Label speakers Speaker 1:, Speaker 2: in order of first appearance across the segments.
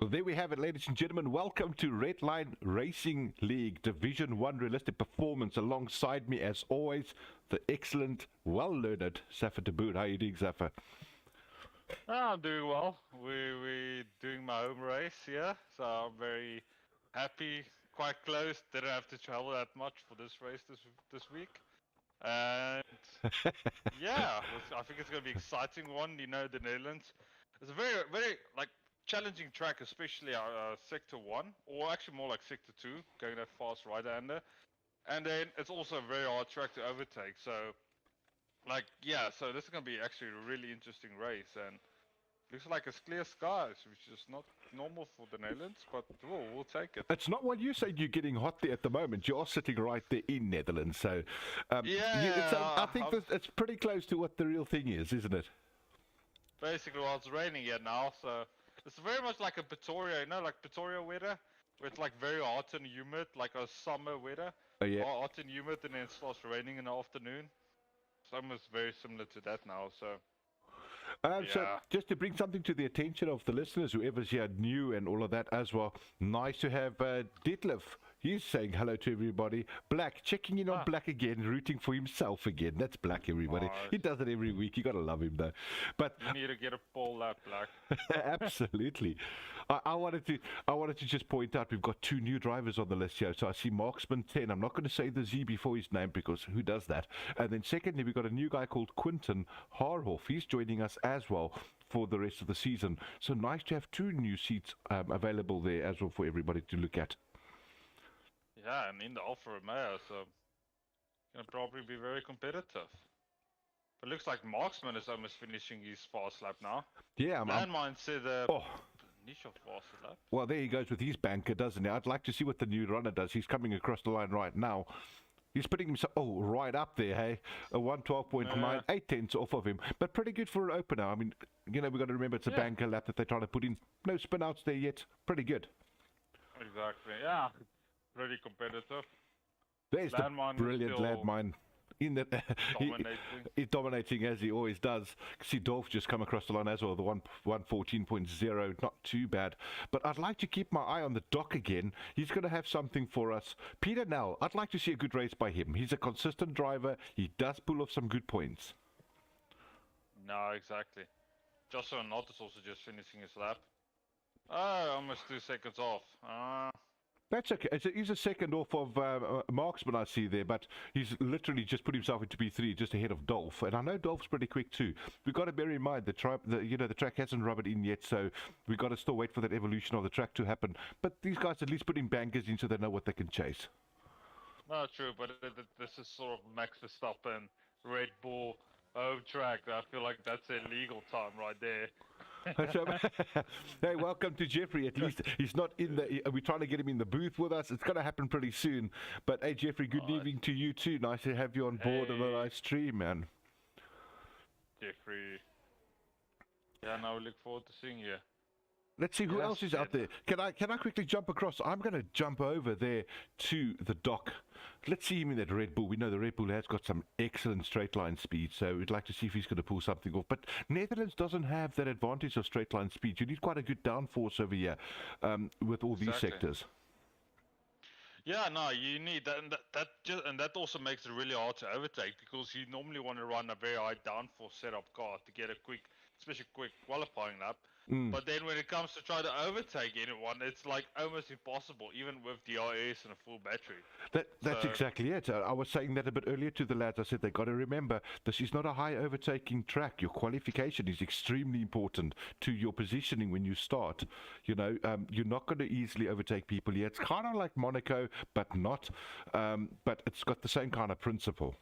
Speaker 1: Well, there we have it, ladies and gentlemen. Welcome to Redline Racing League Division 1 Realistic Performance. Alongside me, as always, the excellent, well-learned Zafar de Boer. How are you doing, Zafar?
Speaker 2: I'm doing well. We're doing my home race here, so I'm very happy. Quite close. Didn't have to travel that much for this race this week, and yeah, I think it's going to be an exciting one. You know, the Netherlands. It's a very like challenging track, especially sector one, or actually more like sector two, going that fast right-hander. And then it's also a very hard track to overtake. So, like, yeah, so this is going to be actually a really interesting race, and looks like it's clear skies, which is not normal for the Netherlands, but we'll take it.
Speaker 1: It's not what you said. You're getting hot there at the moment. You're sitting right there in Netherlands, so I think it's pretty close to what the real thing is, isn't it?
Speaker 2: Basically, well, it's raining here now, so it's very much like a Pretoria, you know, like Pretoria weather, where it's like very hot and humid, like a summer weather.
Speaker 1: Oh yeah.
Speaker 2: Hot and humid, and then it starts raining in the afternoon. It's almost very similar to that now, so.
Speaker 1: So just to bring something to the attention of the listeners, whoever's here new and all of that as well, nice to have Detlef. He's saying hello to everybody. Black, checking in on Black again, rooting for himself again. That's Black, everybody. He does it every week. You got to love him, though. But
Speaker 2: you need to get a pole lap, Black.
Speaker 1: Absolutely. I wanted to just point out we've got two new drivers on the list here. So I see Marksman 10. I'm not going to say the Z before his name because who does that? And then secondly, we've got a new guy called Quinton Harhoff. He's joining us as well for the rest of the season. So nice to have two new seats available there as well for everybody to look at.
Speaker 2: Yeah, and in the Alfa Romeo, so gonna probably be very competitive. But looks like Marksman is almost finishing his fast lap now.
Speaker 1: Yeah,
Speaker 2: Landmine said initial fast lap.
Speaker 1: Well, there he goes with his banker, doesn't he? I'd like to see what the new runner does. He's coming across the line right now. He's putting himself, right up there, hey? A 112.9, 8/10 off of him. But pretty good for an opener. I mean, you know, we've got to remember it's a banker lap that they're trying to put in. No spin outs there yet. Pretty good.
Speaker 2: Exactly, yeah. Pretty competitive.
Speaker 1: There's Landmine the brilliant Landmine. In that he's dominating as he always does. See Dolph just come across the line as well, the 114.0, not too bad. But I'd like to keep my eye on the Doc again. He's going to have something for us. Peter Nell, I'd like to see a good race by him. He's a consistent driver. He does pull off some good points.
Speaker 2: No, exactly. Joshua Knott is also just finishing his lap. Almost 2 seconds off.
Speaker 1: That's okay. He's a second off of Marksman, I see there, but he's literally just put himself into P3 just ahead of Dolph. And I know Dolph's pretty quick too. We've got to bear in mind the track hasn't rubbered in yet, so we've got to still wait for that evolution of the track to happen. But these guys at least put in bankers in so they know what they can chase.
Speaker 2: No, true, but this is sort of Max Verstappen, Red Bull, home track. I feel like that's illegal time right there.
Speaker 1: Hey, welcome to Jeffrey. At least he's not in the. We're trying to get him in the booth with us. It's going to happen pretty soon. But hey, Jeffrey, good evening to you too. Nice to have you on board on a nice stream, man.
Speaker 2: Jeffrey. Yeah, now we look forward to seeing you.
Speaker 1: Let's see who else is out there. Can I quickly jump across? I'm going to jump over there to the Doc. Let's see him in that Red Bull. We know the Red Bull has got some excellent straight line speed, so we'd like to see if he's going to pull something off. But Netherlands doesn't have that advantage of straight line speed. You need quite a good downforce over here with all these sectors.
Speaker 2: Yeah, no, you need that, and that also makes it really hard to overtake because you normally want to run a very high downforce setup car to get a especially quick qualifying lap. But then when it comes to try to overtake anyone, it's like almost impossible, even with DRS and a full battery.
Speaker 1: That's exactly it. I was saying that a bit earlier to the lads. I said they got to remember this is not a high overtaking track. Your qualification is extremely important to your positioning when you start. You know, you're not going to easily overtake people here. It's kind of like Monaco, but not. But it's got the same kind of principle.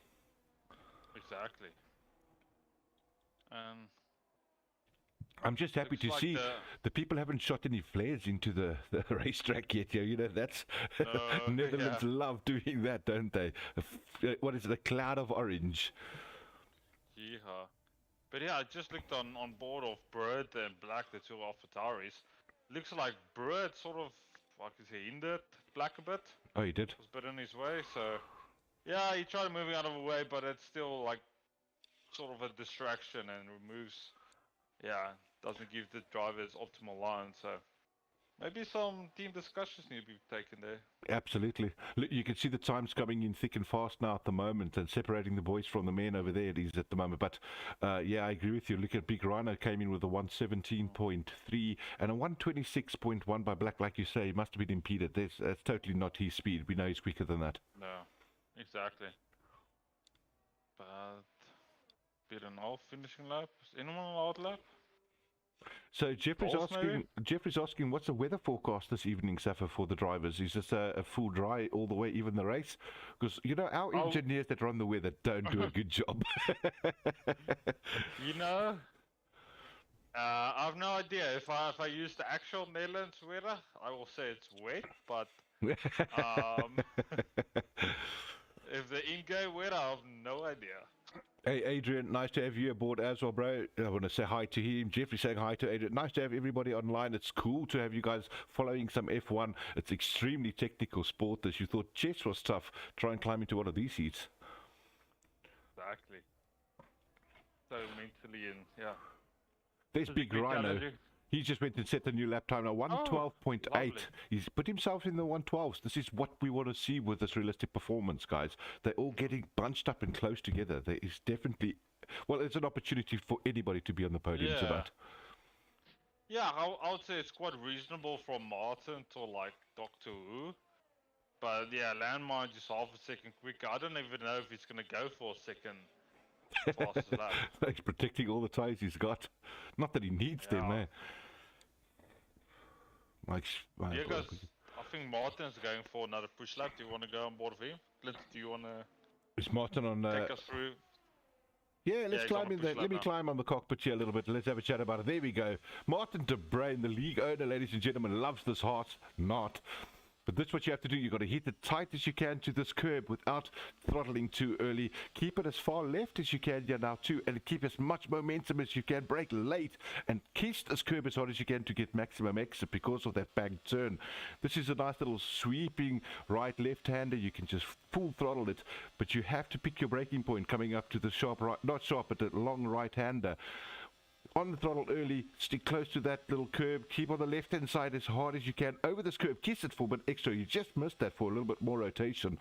Speaker 2: Exactly.
Speaker 1: I'm just happy to see the people haven't shot any flares into the racetrack yet. You know, that's Netherlands love doing that, don't they? What is it, a cloud of orange?
Speaker 2: Yeah. But yeah, I just looked on board of Bird and Black, the two AlphaTauris. Looks like Bird sort of, like you say, hindered Black a bit.
Speaker 1: Oh, he did?
Speaker 2: Was a bit in his way, so... Yeah, he tried moving out of the way, but it's still like sort of a distraction and removes... Yeah, doesn't give the drivers optimal line, so Maybe some team discussions need to be taken there.
Speaker 1: Absolutely. Look, you can see the times coming in thick and fast now at the moment, and separating the boys from the men over there it is at the moment. But yeah, I agree with you. Look at Big Rhino came in with a 117.3 and a 126.1 by Black, like you say. He must have been impeded. That's totally not his speed. We know he's quicker than that.
Speaker 2: No, exactly. But did an all finishing lap? Is anyone allowed lap?
Speaker 1: So Jeffrey's asking, what's the weather forecast this evening, Safa, for the drivers? Is this a full dry all the way, even the race? Because, you know, our engineers that run the weather don't do a good job.
Speaker 2: You know, I've no idea. If I use the actual Netherlands weather, I will say it's wet, but if the in-game weather, I have no idea.
Speaker 1: Hey, Adrian, nice to have you aboard as well, bro. I want to say hi to him. Jeffrey saying hi to Adrian. Nice to have everybody online. It's cool to have you guys following some F1. It's extremely technical sport. As you thought chess was tough, try and climb into one of these seats.
Speaker 2: Exactly. So mentally and yeah.
Speaker 1: There's Big Rhino. He just went and set the new lap time now, 112.8. He's put himself in the 112s. This is what we want to see with this realistic performance, guys. They're all getting bunched up and close together. There is definitely, well, it's an opportunity for anybody to be on the podium tonight.
Speaker 2: Yeah, I would say it's quite reasonable from Martin to like Doctor Who. But yeah, Landmine just half a second quicker. I don't even know if he's going to go for a second fastest lap.
Speaker 1: He's protecting all the tyres he's got. Not that he needs them, eh?
Speaker 2: I think Martin's going for another push lap. Do you want to go on board with him? Clint, do you want to
Speaker 1: is Martin on,
Speaker 2: take us through?
Speaker 1: Yeah, let's climb in there. Let me climb on the cockpit here a little bit. Let's have a chat about it. There we go. Martin de Bruin, the league owner, ladies and gentlemen, loves this heart. Not. But that's what you have to do. You've got to hit it tight as you can to this curb without throttling too early. Keep it as far left as you can here now too, and keep as much momentum as you can. Brake late and kiss this curb as hard as you can to get maximum exit because of that back turn. This is a nice little sweeping right-left-hander. You can just full throttle it, but you have to pick your braking point coming up to the sharp right, not sharp, but the long right-hander. On the throttle early, stick close to that little curb, keep on the left hand side as hard as you can over this curb, kiss it for a bit extra, you just missed that for a little bit more rotation.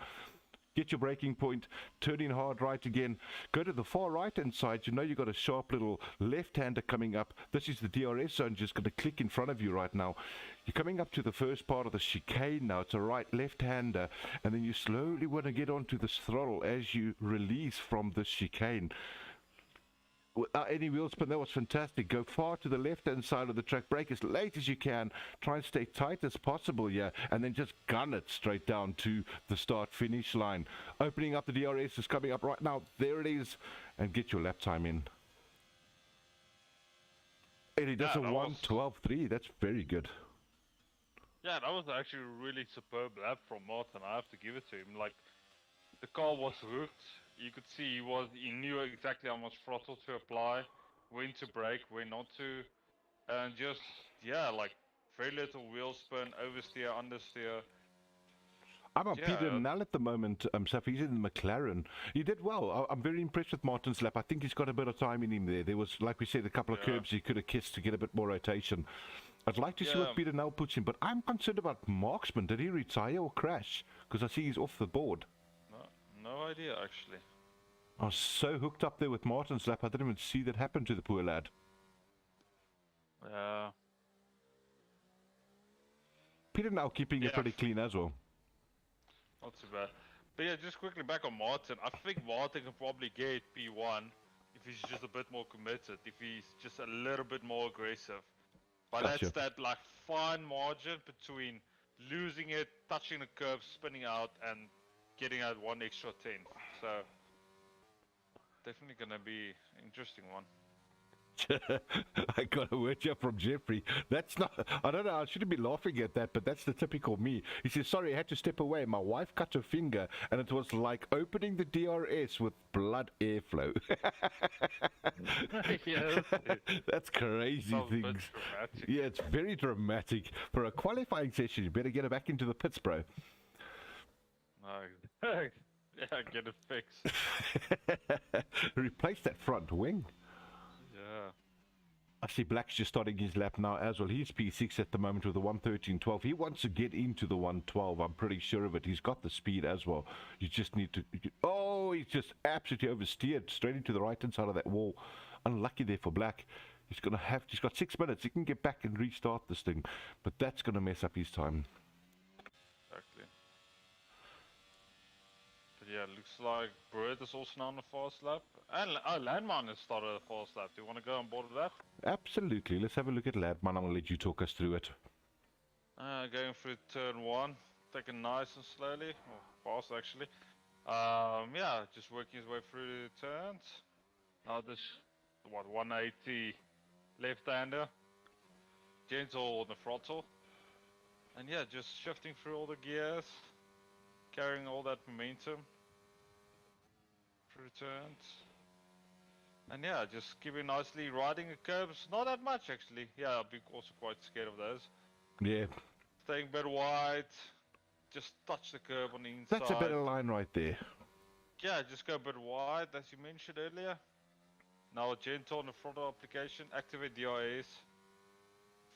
Speaker 1: Get your braking point, turn in hard right again, go to the far right hand side, you know you've got a sharp little left hander coming up. This is the DRS zone, just going to click in front of you right now. You're coming up to the first part of the chicane now, it's a right left hander, and then you slowly want to get onto this throttle as you release from this chicane. Without any wheel spin, that was fantastic. Go far to the left-hand side of the track, brake as late as you can, try and stay tight as possible here, and then just gun it straight down to the start-finish line. Opening up the DRS is coming up right now. There it is, and get your lap time in. And he does a 1:12.3. That's very good.
Speaker 2: Yeah, that was actually a really superb lap from Martin. I have to give it to him. Like, the car was hooked. You could see he knew exactly how much throttle to apply, when to brake, when not to, and just like very little wheel spin, oversteer, understeer.
Speaker 1: I'm on Peter Null at the moment, Saf. He's in the McLaren. He did well. I'm very impressed with Martin's lap. I think he's got a bit of time in him there. There was, like we said, a couple of curbs he could have kissed to get a bit more rotation. I'd like to see what Peter Null puts in, but I'm concerned about Marksman. Did he retire or crash? Because I see he's off the board.
Speaker 2: No idea, actually.
Speaker 1: I was so hooked up there with Martin's lap, I didn't even see that happen to the poor lad. Peter now keeping it pretty clean as well.
Speaker 2: Not too bad. But yeah, just quickly back on Martin. I think Martin can probably get P1 if he's just a bit more committed, if he's just a little bit more aggressive. But that's that like fine margin between losing it, touching the curve, spinning out, and getting out one extra 10. So definitely gonna be an interesting one.
Speaker 1: I got a word here from Jeffrey. That's not, I don't know, I shouldn't be laughing at that, but that's the typical me. He says, sorry, I had to step away. My wife cut her finger, and it was like opening the DRS with blood airflow. That's crazy things. Yeah, it's very dramatic. For a qualifying session, you better get her back into the pits, bro.
Speaker 2: No. Yeah, get it fixed.
Speaker 1: Replace that front wing.
Speaker 2: Yeah.
Speaker 1: I see Black's just starting his lap now as well. He's P6 at the moment with the 113.12. He wants to get into the 112. I'm pretty sure of it. He's got the speed as well. You just need to... Oh, he's just absolutely oversteered straight into the right-hand side of that wall. Unlucky there for Black. He's got 6 minutes. He can get back and restart this thing. But that's going to mess up his time.
Speaker 2: Exactly. But yeah, looks like Bird is also now on the fast lap. And Landmine has started a fast lap. Do you want to go on board with that?
Speaker 1: Absolutely. Let's have a look at Landmine. I'm going to let you talk us through it.
Speaker 2: Going through turn 1. Taking nice and slowly. Or fast actually. Yeah, just working his way through the turns. Now this, 180 left-hander. Gentle on the throttle. And yeah, just shifting through all the gears. Carrying all that momentum. Through turns. And yeah, just keeping nicely riding the curbs. Not that much actually. Yeah, I'll be also quite scared of those.
Speaker 1: Yeah.
Speaker 2: Staying a bit wide. Just touch the curb on the inside.
Speaker 1: That's a better line right there.
Speaker 2: Yeah, just go a bit wide as you mentioned earlier. Now gentle on the throttle application. Activate DRS.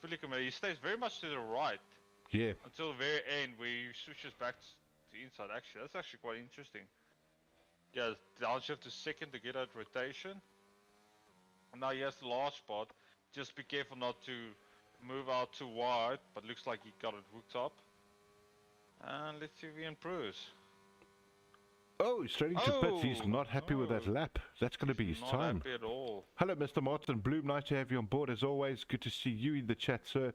Speaker 2: Fully committed. He stays very much to the right.
Speaker 1: Yeah.
Speaker 2: Until the very end where he switches back to the inside. Actually, that's actually quite interesting. Yeah, downshift to second to get out rotation. Now he has the last spot. Just be careful not to move out too wide, but looks like he got it hooked up. And let's see if he improves.
Speaker 1: Oh, straight into pits. He's not happy with that lap. That's going to be his time.
Speaker 2: Not happy at all.
Speaker 1: Hello, Mr. Martin Bloom. Nice to have you on board as always. Good to see you in the chat, sir.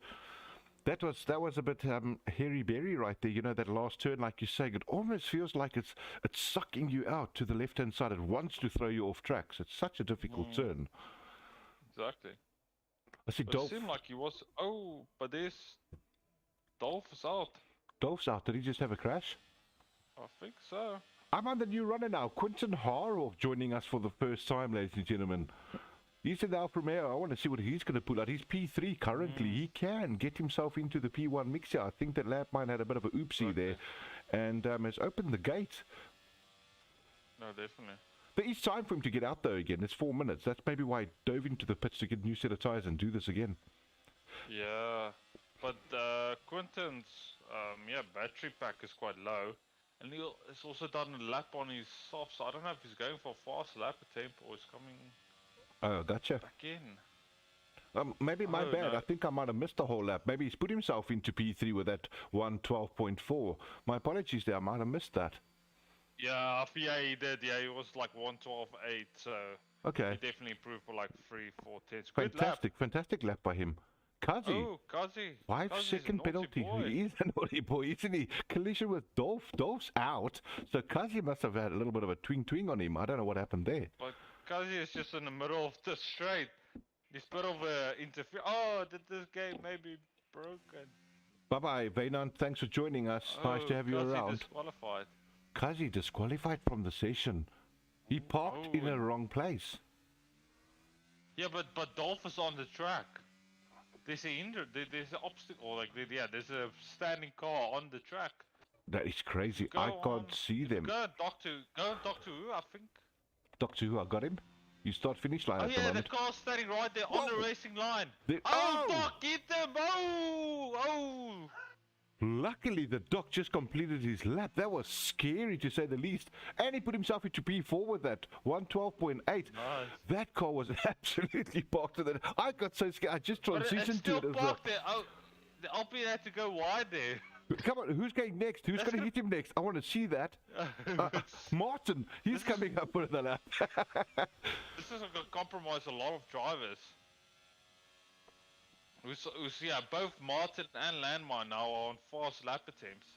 Speaker 1: That was a bit hairy-berry right there. You know, that last turn, like you're saying, it almost feels like it's sucking you out to the left-hand side. It wants to throw you off tracks. It's such a difficult turn.
Speaker 2: Exactly.
Speaker 1: I see Dolph.
Speaker 2: It seemed like he was... Oh, but there's... Dolph is out.
Speaker 1: Dolph's out. Did he just have a crash?
Speaker 2: I think so.
Speaker 1: I'm on the new runner now. Quinton Harrell joining us for the first time, ladies and gentlemen. He's in the Alfa Romeo. I want to see what he's going to pull out. He's P3 currently. He can get himself into the P1 mixer. I think that Landmine had a bit of a oopsie there and has opened the gate.
Speaker 2: No, definitely.
Speaker 1: There is time for him to get out though again. It's 4 minutes. That's maybe why he dove into the pits to get a new set of tyres and do this again.
Speaker 2: Yeah, but Quinton's battery pack is quite low. And he's also done a lap on his soft, so I don't know if he's going for a fast lap attempt or he's coming...
Speaker 1: Oh, gotcha.
Speaker 2: Back in.
Speaker 1: Maybe my bad. No. I think I might have missed the whole lap. Maybe he's put himself into P3 with that 112.4. My apologies there. I might have missed that.
Speaker 2: Yeah, he did. Yeah, he was like 112.8. So
Speaker 1: okay.
Speaker 2: He definitely improved for like 3-4 tenths.
Speaker 1: Fantastic lap by him. Kazi.
Speaker 2: Oh, Kazi.
Speaker 1: 5-second penalty. He is a naughty boy, isn't he? Collision with Dolph. Dolph's out. So Kazi must have had a little bit of a twing on him. I don't know what happened there.
Speaker 2: But Kazi is just in the middle of the straight. This bit of interference. Oh, this game may be broken.
Speaker 1: Bye-bye, Vaynant. Thanks for joining us. Nice to have you around.
Speaker 2: Disqualified.
Speaker 1: Kazi disqualified from the session. He parked in a wrong place.
Speaker 2: Yeah, but Dolph is on the track. There's there's an obstacle, like there's a standing car on the track.
Speaker 1: That is crazy. I can't see them.
Speaker 2: Go and Doctor Who, I think.
Speaker 1: Doctor Who, I got him. You start finish line at the moment.
Speaker 2: The car's standing right there on the racing line. Doc, hit them! Oh!
Speaker 1: Luckily, the Doc just completed his lap. That was scary to say the least. And he put himself into P4 with that 112.8. Nice. That car was absolutely parked in it. I got so scared. I just transitioned to it as well.
Speaker 2: There. The Alpine had to go wide there.
Speaker 1: Come on, who's going next? Who's going to hit him next? I want to see that. Martin, he's coming up with the lap.
Speaker 2: This is going to compromise a lot of drivers. Both Martin and Landmine now are on fast lap attempts.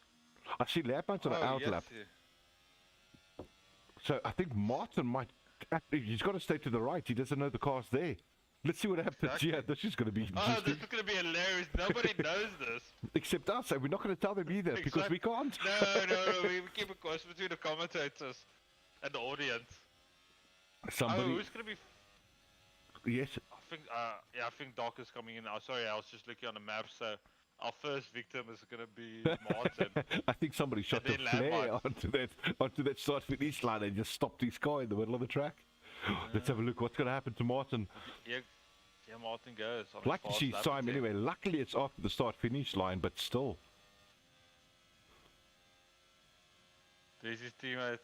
Speaker 1: I see Landmine's on an out lap. Yeah. So I think Martin might... He's got to stay to the right. He doesn't know the car's there. Let's see what happens. Exactly. Yeah, this is going to be interesting.
Speaker 2: Oh, this is going to be hilarious. Nobody knows this.
Speaker 1: Except us, and we're not going to tell them either, because we can't.
Speaker 2: No, we keep it close between the commentators and the audience.
Speaker 1: Somebody...
Speaker 2: Oh, who's going to be...
Speaker 1: Yes.
Speaker 2: I think Doc is coming in now. Sorry, I was just looking on the map, so our first victim is going to be Martin.
Speaker 1: I think somebody shot a flare onto that start finish line and just stopped his car in the middle of the track. Let's have a look. What's going to happen to Martin?
Speaker 2: Yeah, Yeah, Martin goes.
Speaker 1: Like to see Simon anyway. Luckily, it's after the start-finish line, but still.
Speaker 2: There's his teammate.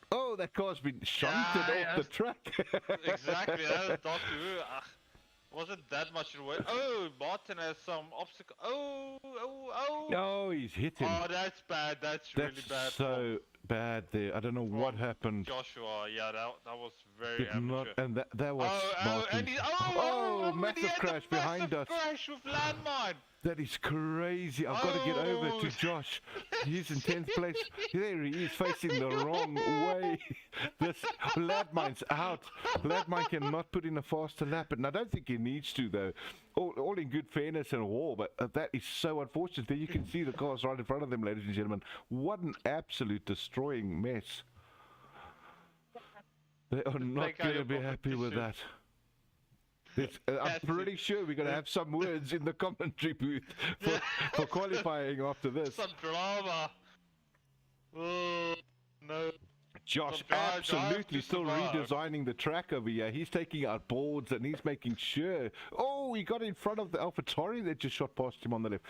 Speaker 1: Oh, that car's been shunted off the track.
Speaker 2: Exactly, that was Doctor Who. Wasn't that much away. Oh, Martin has some obstacle. Oh.
Speaker 1: No, he's hit him.
Speaker 2: Oh, that's bad. That's really bad.
Speaker 1: So bad there. I don't know what happened.
Speaker 2: Joshua, yeah, that was very amateur.
Speaker 1: And that was Martin. Massive crash behind us.
Speaker 2: Crash with landmine.
Speaker 1: That is crazy. I've got to get over to Josh. He's in 10th place. There he is, facing the wrong way. This Ladmine's out. Ladmine cannot put in a faster lap, and I don't think he needs to, though. All in good fairness and all, but that is so unfortunate. There you can see the cars right in front of them, ladies and gentlemen. What an absolute destroying mess. They are not going to be happy with that. I'm pretty sure we're going to have some words in the commentary booth for qualifying after this.
Speaker 2: Some drama. Oh, no.
Speaker 1: Josh absolutely still redesigning the track over here. He's taking out boards and he's making sure. Oh, he got in front of the AlphaTauri that just shot past him on the left.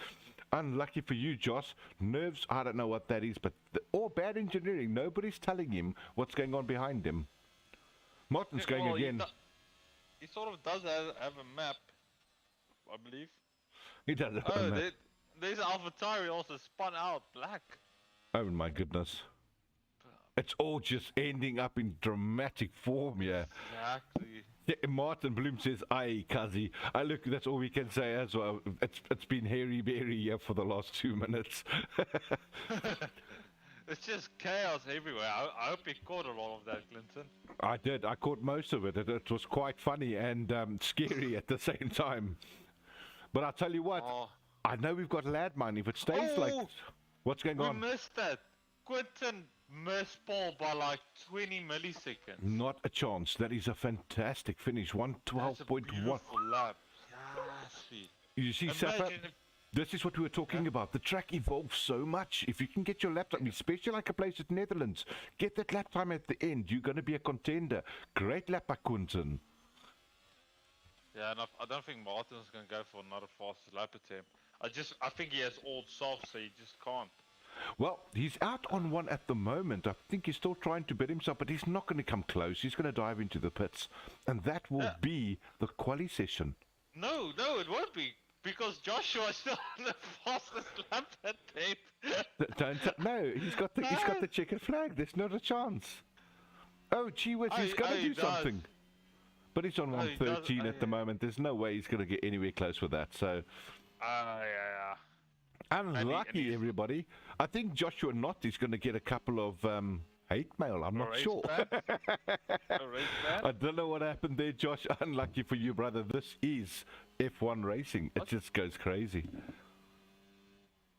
Speaker 1: Unlucky for you, Josh. Nerves, I don't know what that is, but or bad engineering. Nobody's telling him what's going on behind him. Martin's going again.
Speaker 2: He sort of does have a map, I believe.
Speaker 1: He does have a map.
Speaker 2: There's AlphaTauri also spun out black.
Speaker 1: Oh my goodness. It's all just ending up in dramatic form here.
Speaker 2: Exactly.
Speaker 1: Yeah, Martin Bloom says, aye, Kazi. Look, that's all we can say as well. It's been hairy-berry here for the last 2 minutes.
Speaker 2: It's just chaos everywhere. I hope you caught a lot of that, Clinton.
Speaker 1: I did. I caught most of it. It was quite funny and scary at the same time. But I'll tell you what, I know we've got Ladmine. If it stays like... What's going on?
Speaker 2: We missed that. Quinton missed Paul by like 20 milliseconds.
Speaker 1: Not a chance. That is a fantastic finish. 112.1.
Speaker 2: Beautiful lap. Yes.
Speaker 1: You see, Safa, this is what we were talking about. The track evolves so much. If you can get your lap time, especially like a place at Netherlands, get that lap time at the end. You're going to be a contender. Great lap by Quinton.
Speaker 2: Yeah, and I don't think Martin's going to go for another fastest lap attempt. I think he has old softs, so he just can't.
Speaker 1: Well, he's out on one at the moment. I think he's still trying to bet himself, but he's not going to come close. He's going to dive into the pits. And that will be the quali session.
Speaker 2: No, it won't be. Because Joshua's still on the fastest lap attempt.
Speaker 1: No, he's got the checkered flag. There's not a chance. Oh, gee whiz, he's going to do something. But he's on 113 at the moment. There's no way he's going to get anywhere close with that. So,
Speaker 2: yeah.
Speaker 1: Unlucky, everybody. I think Joshua Knott is going to get a couple of hate mail. I'm not sure. I don't know what happened there, Josh. Unlucky for you, brother. This is F1 racing. It just goes crazy.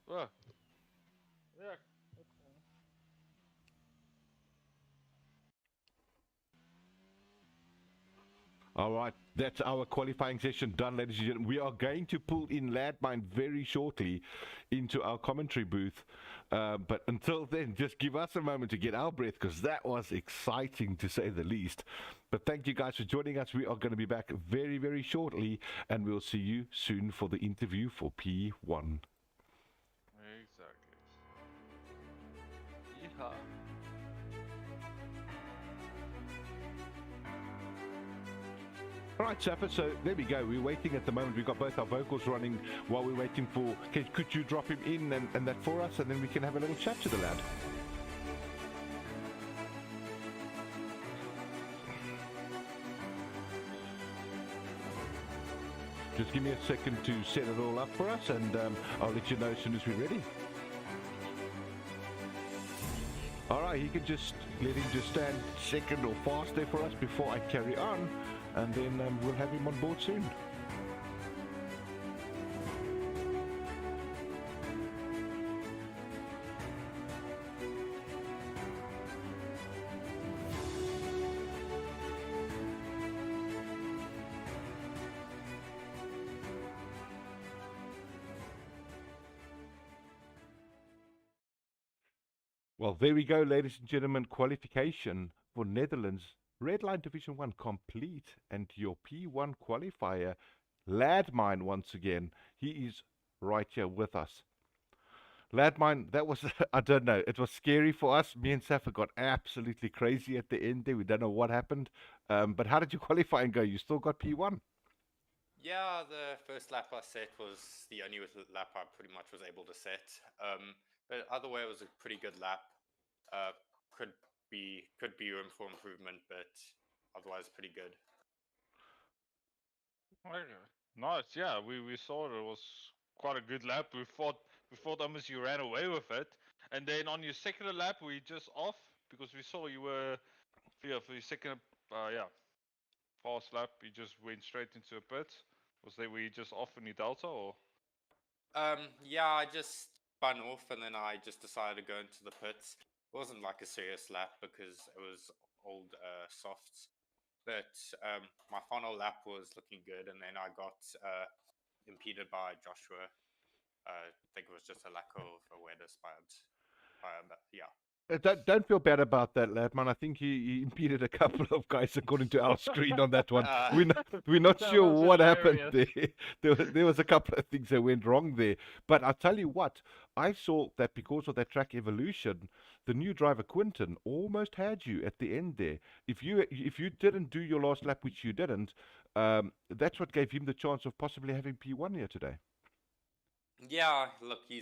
Speaker 2: Well, yeah.
Speaker 1: All right, that's our qualifying session done, ladies and gentlemen. We are going to pull in Ladmine very shortly into our commentary booth. But until then, just give us a moment to get our breath, because that was exciting to say the least. But thank you guys for joining us. We are going to be back very, very shortly, and we'll see you soon for the interview for P1.
Speaker 2: Exactly. Yeehaw.
Speaker 1: All right, Safa, so there we go. We're waiting at the moment. We've got both our vocals running while we're waiting for... Could you drop him in and that for us, and then we can have a little chat to the lad? Just give me a second to set it all up for us, and I'll let you know as soon as we're ready. All right, he can just let him just stand second or fast there for us before I carry on. And then we'll have him on board soon. Well, there we go, ladies and gentlemen. Qualification for Netherlands Redline Division 1 complete, and your P1 qualifier Ladmine once again. He is right here with us. Ladmine, that was, I don't know, it was scary for us. Me and Safa got absolutely crazy at the end there. We don't know what happened. But how did you qualify and go? You still got P1?
Speaker 3: Yeah, the first lap I set was the only lap I pretty much was able to set. But either way, it was a pretty good lap. Could be room for improvement, but otherwise pretty good.
Speaker 2: Okay. Nice. Yeah, we saw it was quite a good lap. We thought almost you ran away with it, and then on your second lap we just off because we saw you were for your second fast lap. You just went straight into a pit. Were you just off in your delta or?
Speaker 3: Yeah, I just spun off and then I just decided to go into the pits. It wasn't like a serious lap because it was old softs. But my final lap was looking good, and then I got impeded by Joshua. I think it was just a lack of awareness but yeah.
Speaker 1: Don't feel bad about that, lad, man. I think he impeded a couple of guys according to our screen on that one. We're not sure what happened there. There was a couple of things that went wrong there. But I'll tell you what, I saw that because of that track evolution, the new driver Quinton almost had you at the end there. If you didn't do your last lap, which you didn't, that's what gave him the chance of possibly having P1 here today.
Speaker 3: Yeah, look, he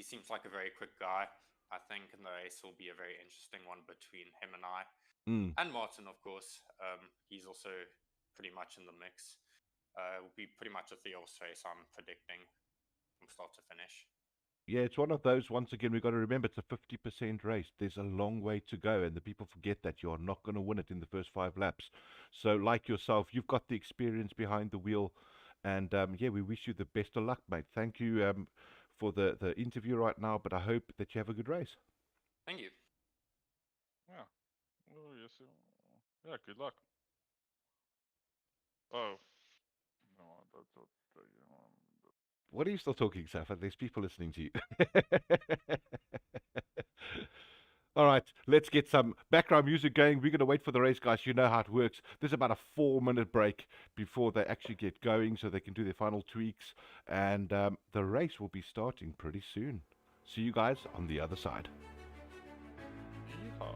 Speaker 3: seems like a very quick guy. I think in the race will be a very interesting one between him and I. And Martin, of course. He's also pretty much in the mix. It will be pretty much a Theos race, I'm predicting, from start to finish.
Speaker 1: Yeah, it's one of those, once again, we've got to remember it's a 50% race. There's a long way to go, and the people forget that you're not going to win it in the first 5 laps. So, like yourself, you've got the experience behind the wheel, and yeah, we wish you the best of luck, mate. Thank you for the interview right now, but I hope that you have a good race.
Speaker 3: Thank you.
Speaker 2: Yeah. Oh, yes. Yeah, good luck. Oh. No, that's what.
Speaker 1: What are you still talking, Safa? There's people listening to you. All right, let's get some background music going. We're going to wait for the race, guys. You know how it works. There's about a 4-minute break before they actually get going so they can do their final tweaks. And the race will be starting pretty soon. See you guys on the other side.
Speaker 2: Yeehaw.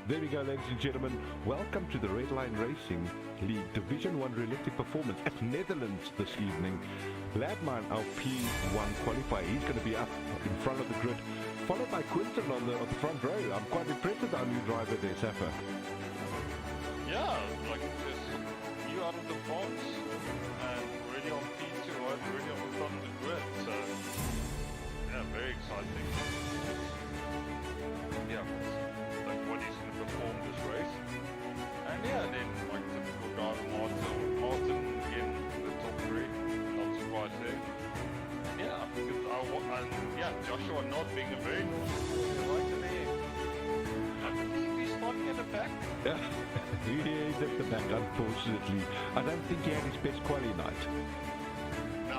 Speaker 1: There we go, ladies and gentlemen. Welcome to the Redline Racing League Division 1 Realistic Performance at Netherlands this evening. Ladmine, our P1 qualifier, he's going to be up in front of the grid, followed by Quinton on the front row. I'm quite impressed with our new driver there, Safa.
Speaker 2: Yeah, like just you out of the box and already on P2, right? Already on the front of the grid. So yeah, very exciting. Yeah, like what he's going to perform this race. And yeah, then like typical driver Martin in the top 3. Not surprised there. Yeah, because Joshua not being a very right in there. I think he's starting at the back.
Speaker 1: Yeah, he's at the back, unfortunately. I don't think he had his best quali night.
Speaker 2: No, I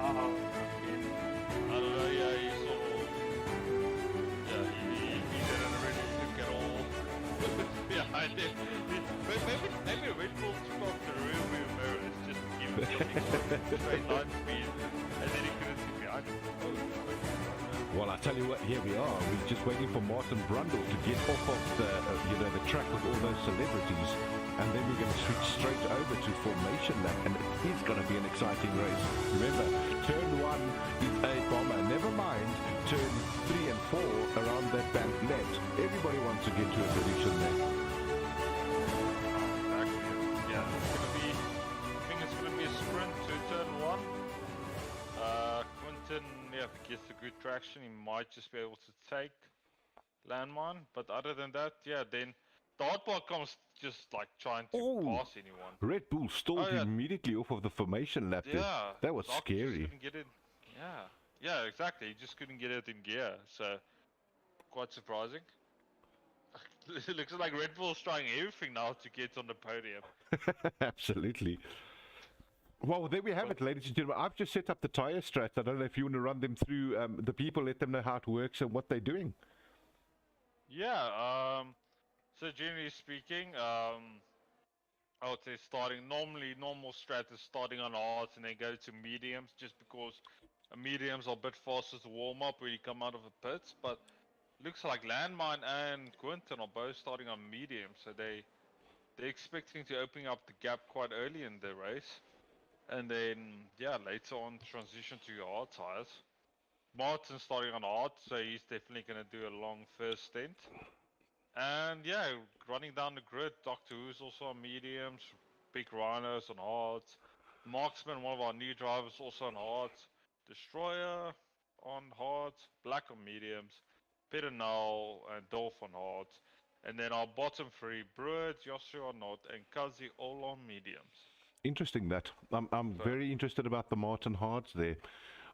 Speaker 2: don't know, yeah, he sort of, he didn't really look at all. Yeah, I did. Maybe Red Bull took off the rear view mirror. It's just give him something straight line speed, and then he couldn't see behind him.
Speaker 1: Well, I tell you what, here we are. We're just waiting for Martin Brundle to get off of the, the track with all those celebrities, and then we're going to switch straight over to formation lap, and it is going to be an exciting race. Remember, turn 1 is a bomber. Never mind turn 3 and 4 around that bank left. Everybody wants to get to a position there.
Speaker 2: Exactly. Yeah, I think it's going to be a sprint to turn 1. Quinton, if he gets the good traction, he might just be able to take Landmine. But other than that, yeah, then the hardball comes just like trying to pass anyone.
Speaker 1: Red Bull stalled immediately off of the formation lap there.
Speaker 2: Yeah,
Speaker 1: That was
Speaker 2: Doc
Speaker 1: scary.
Speaker 2: Just couldn't get it. Yeah, exactly. He just couldn't get it in gear. So quite surprising. It looks like Red Bull's trying everything now to get on the podium.
Speaker 1: Absolutely. Well, there we have it, ladies and gentlemen. I've just set up the tyre strats. I don't know if you want to run them through the people, let them know how it works and what they're doing.
Speaker 2: Yeah, so generally speaking, I would say normal strat is starting on hards and then go to mediums, just because mediums are a bit faster to warm up when you come out of the pits. But looks like Landmine and Quinton are both starting on mediums, so they're expecting to open up the gap quite early in the race. And then, yeah, later on transition to your hard tires. Martin's starting on hard, so he's definitely going to do a long first stint. And yeah, running down the grid, Doctor Who's also on mediums, Big Rhinos on hards. Marksman, one of our new drivers, also on hards. Destroyer on hards, Black on mediums, Peter Null and Dolph on hards. And then our bottom 3, Brewer, Joshua Not, and Kazi all on mediums.
Speaker 1: Interesting that. I'm very interested about the Martin Hards there.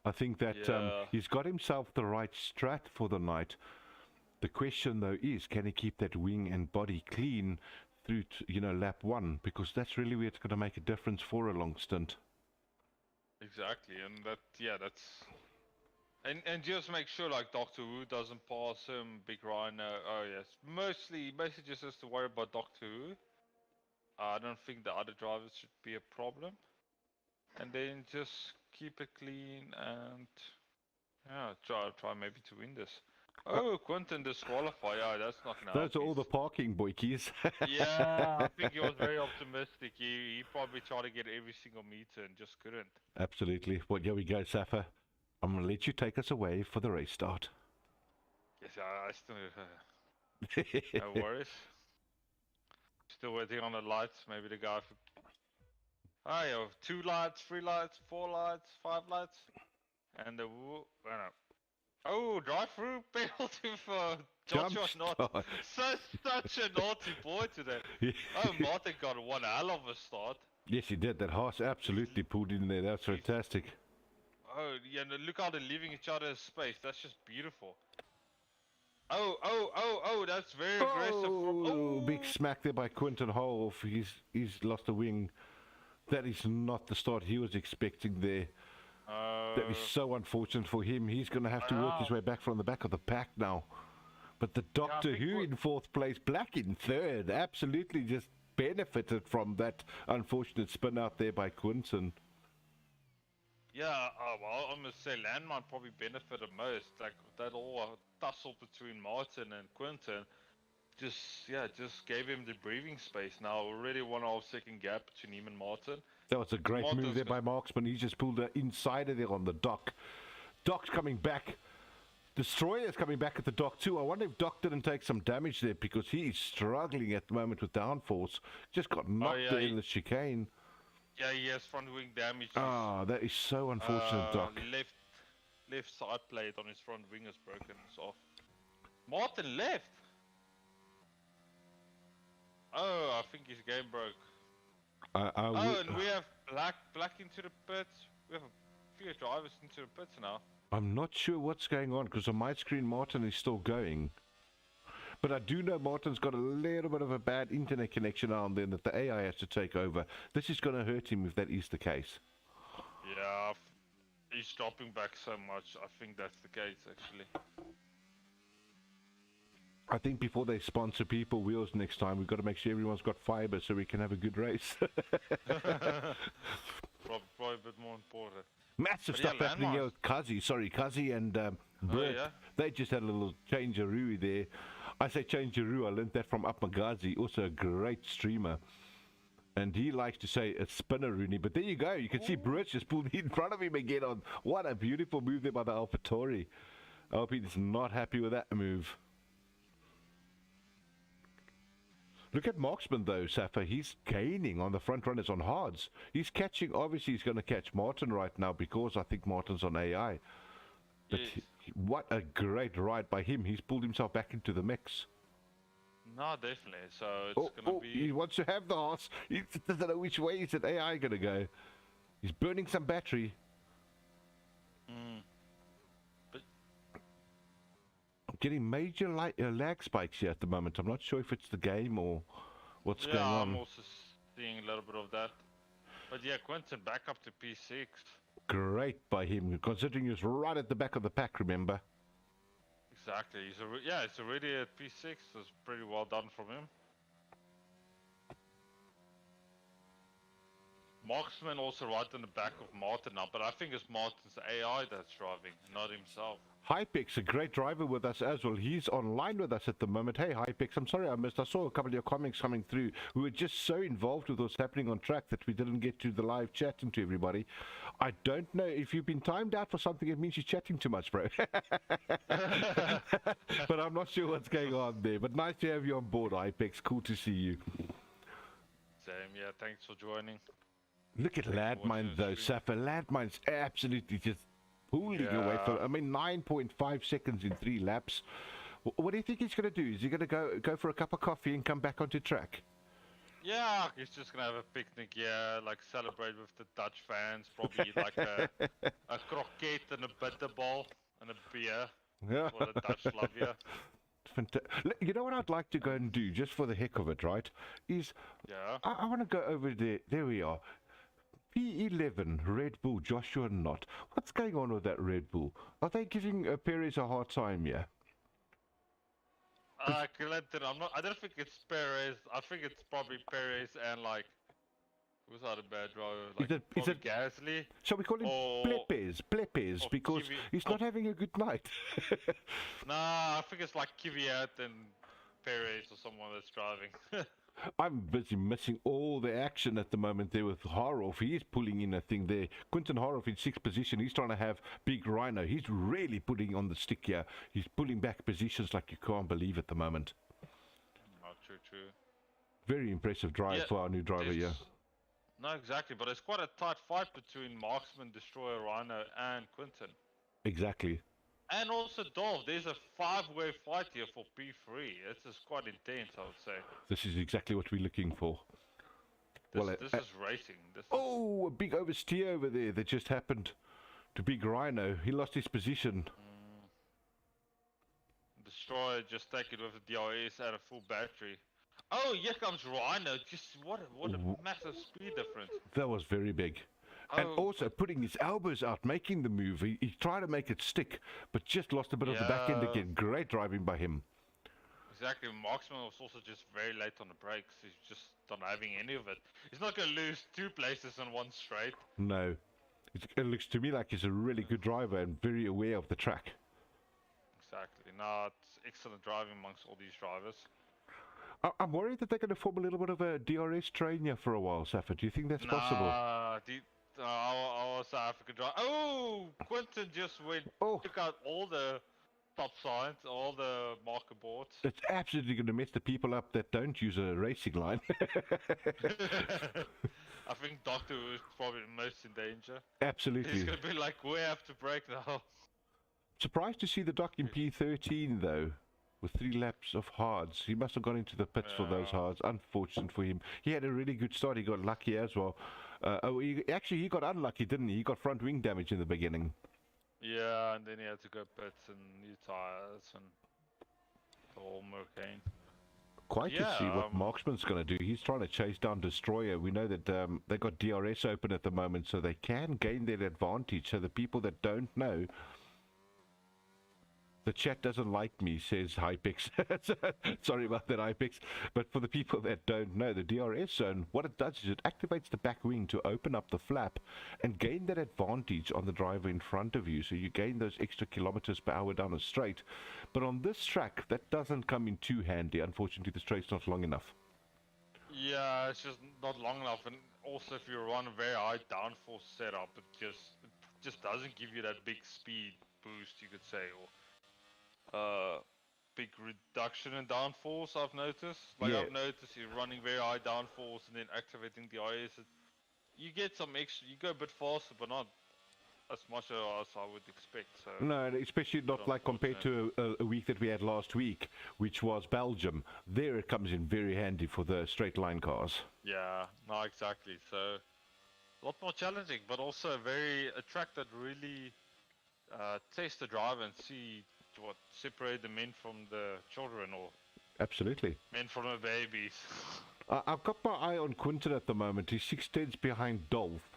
Speaker 1: I think that he's got himself the right strat for the night. The question though is, can he keep that wing and body clean through to, lap 1? Because that's really where it's going to make a difference for a long stint.
Speaker 2: Exactly, and that's... And just make sure like Doctor Who doesn't pass him, Big Rhino. Oh yes, mostly just has to worry about Doctor Who. I don't think the other drivers should be a problem. And then just keep it clean and try maybe to win this. Oh, Quinton disqualified. Yeah, that's not gonna help.
Speaker 1: Those are all the parking boykies.
Speaker 2: Yeah, I think he was very optimistic. He probably tried to get every single meter and just couldn't.
Speaker 1: Absolutely. Well, here we go, Safa. I'm going to let you take us away for the race start.
Speaker 2: Yes, I still... no worries. Still waiting on the lights. Maybe the guy... I have 2 lights, 3 lights, 4 lights, 5 lights. And the... Oh, drive-through penalty for Joshua Not. Such a naughty boy today. Yeah. Oh, Martin got one hell of a start.
Speaker 1: Yes, he did. That horse absolutely pulled in there. That's fantastic.
Speaker 2: Oh, yeah, look how they're leaving each other's space. That's just beautiful. Oh, that's very aggressive.
Speaker 1: Oh, big smack there by Quinton Hole. He's lost a wing. That is not the start he was expecting there. That is so unfortunate for him. He's going to have to work his way back from the back of the pack now. But the Doctor Who in 4th place, Black in 3rd, absolutely just benefited from that unfortunate spin out there by Quinton.
Speaker 2: Yeah, well, I'm going to say Landmine probably benefited most. Like, that all tussle between Martin and Quinton just gave him the breathing space. Now already 1.5 second gap between him and Martin.
Speaker 1: That was a great move
Speaker 2: Martin's
Speaker 1: there by Marksman. He just pulled the insider there on the dock. Doc's coming back. Destroyer's coming back at the dock too. I wonder if Doc didn't take some damage there because he is struggling at the moment with downforce. Just got knocked there in the chicane.
Speaker 2: Yeah, he has front wing damage.
Speaker 1: Ah, that is so unfortunate, Doc.
Speaker 2: Left side plate on his front wing is broken. It's off. Martin left. Oh, I think his game broke. And we have black into the pits. We have a few drivers into the pits now.
Speaker 1: I'm not sure what's going on because on my screen Martin is still going. But I do know Martin's got a little bit of a bad internet connection now and then that the AI has to take over. This is going to hurt him if that is the case.
Speaker 2: Yeah, he's dropping back so much. I think that's the case actually.
Speaker 1: I think before they sponsor people wheels next time, we've got to make sure everyone's got fiber so we can have a good race.
Speaker 2: Probably a bit more important.
Speaker 1: Massive stuff happening here with Kazi and Brett.
Speaker 2: Yeah.
Speaker 1: They just had a little changeroo there. I say changeroo, I learned that from Up Magazi, also a great streamer. And he likes to say it's spinneroony, but there you go. You can see Brett just pulled in front of him again on what a beautiful move there by the AlphaTauri. I hope he's not happy with that move. Look at Marksman though, Safa. He's gaining on the front runners on hards. He's catching, obviously he's going to catch Martin right now because I think Martin's on AI. But
Speaker 2: Yes.
Speaker 1: what a great ride by him. He's pulled himself back into the mix.
Speaker 2: No, definitely. So it's going to be...
Speaker 1: He wants to have the horse. He doesn't know which way is that AI going to go. He's burning some battery.
Speaker 2: But
Speaker 1: I'm getting major lag spikes here at the moment. I'm not sure if it's the game or what's going on.
Speaker 2: I'm also seeing a little bit of that. But yeah, Quentin back up to P6.
Speaker 1: Great by him, considering he was right at the back of the pack, remember?
Speaker 2: Exactly. It's already at P6. That's pretty well done from him. Marksman also right in the back of Martin now, but I think it's Martin's AI that's driving, not himself.
Speaker 1: Hypex, a great driver with us as well. He's online with us at the moment. Hey, Hypex, I'm sorry I missed. I saw a couple of your comments coming through. We were just so involved with what's happening on track that we didn't get to the live chatting to everybody. I don't know if you've been timed out for something. It means you're chatting too much, bro. But I'm not sure what's going on there. But nice to have you on board, Hypex. Cool to see you.
Speaker 2: Same, yeah. Thanks for joining.
Speaker 1: Look at Landmine though, Safa. Landmine's absolutely just pulling away from. I mean, 9.5 seconds in 3 laps. What do you think he's going to do? Is he going to go for a cup of coffee and come back onto track?
Speaker 2: Yeah, he's just gonna have a picnic. Yeah, like celebrate with the Dutch fans. Probably like a croquette and a bitterball and a beer.
Speaker 1: Yeah.
Speaker 2: For the Dutch love you.
Speaker 1: You know what I'd like to go and do, just for the heck of it, right? Is I want to go over there. There we are. P11, Red Bull, Joshua Knott. What's going on with that Red Bull? Are they giving Perez a hard time, yeah?
Speaker 2: Clinton, I don't think it's Perez. I think it's probably Perez and like, who's the other bad driver? Like,
Speaker 1: is it
Speaker 2: Gasly?
Speaker 1: Shall we call him Plepes, because he's not having a good night.
Speaker 2: Nah, I think it's like Kvyat and Perez or someone that's driving.
Speaker 1: I'm busy missing all the action at the moment there with Haroff. He is pulling in a thing there. Quinton Haroff in 6th position. He's trying to have Big Rhino. He's really putting on the stick here. He's pulling back positions like you can't believe at the moment.
Speaker 2: Not true.
Speaker 1: Very impressive drive for our new driver here.
Speaker 2: No, exactly. But it's quite a tight fight between Marksman, Destroyer, Rhino, and Quinton.
Speaker 1: Exactly.
Speaker 2: And also Dolph, there's a 5-way fight here for P3. This is quite intense, I would say.
Speaker 1: This is exactly what we're looking for.
Speaker 2: This is racing.
Speaker 1: A big oversteer over there that just happened to Big Rhino. He lost his position.
Speaker 2: Destroyer just take it with a DRS and a full battery. Oh, here comes Rhino. Just what a massive speed difference.
Speaker 1: That was very big. And also putting his elbows out, making the move. He tried to make it stick, but just lost a bit of the back end again. Great driving by him.
Speaker 2: Exactly. Marksman was also just very late on the brakes. He's just not having any of it. He's not going to lose 2 places in one straight.
Speaker 1: No. It looks to me like he's a really good driver and very aware of the track.
Speaker 2: Exactly. No, it's excellent driving amongst all these drivers.
Speaker 1: I'm worried that they're going to form a little bit of a DRS train here for a while, Safa. Do you think that's possible?
Speaker 2: Our South African driver. Oh, Quinton just took out all the stop signs, all the marker boards.
Speaker 1: It's absolutely going to mess the people up that don't use a racing line.
Speaker 2: I think Doctor was probably most in danger.
Speaker 1: Absolutely.
Speaker 2: He's going to be like, we have to break now.
Speaker 1: Surprised to see the Doc in P13 though, with 3 laps of hards. He must have gone into the pits for those hards. Unfortunate for him. He had a really good start. He got lucky as well. He got unlucky, didn't he? He got front wing damage in the beginning.
Speaker 2: Yeah, and then he had to go pits and new tires and the whole Mercane.
Speaker 1: Quite to see what Marksman's going to do. He's trying to chase down Destroyer. We know that they got DRS open at the moment, so they can gain their advantage. So the people that don't know, the chat doesn't like me, says Hypix. Sorry about that, Hypix. But for the people that don't know, the DRS zone, what it does is it activates the back wing to open up the flap and gain that advantage on the driver in front of you. So you gain those extra kilometers per hour down a straight. But on this track, that doesn't come in too handy. Unfortunately, the straight's not long enough.
Speaker 2: Yeah, it's just not long enough. And also, if you run a very high downforce setup, it just doesn't give you that big speed boost, you could say, or big reduction in downforce. I've noticed. I've noticed you're running very high downforce and then activating the IS. You get some extra. You go a bit faster, but not as much as I would expect. So
Speaker 1: no, especially not like compared to a week that we had last week, which was Belgium. There it comes in very handy for the straight line cars.
Speaker 2: Yeah, no, exactly. So a lot more challenging, but also a track that really test the driver and see what separate the men from the children, or
Speaker 1: absolutely
Speaker 2: men from the babies.
Speaker 1: I've got my eye on Quinton at the moment. He's 6/10 behind Dolph.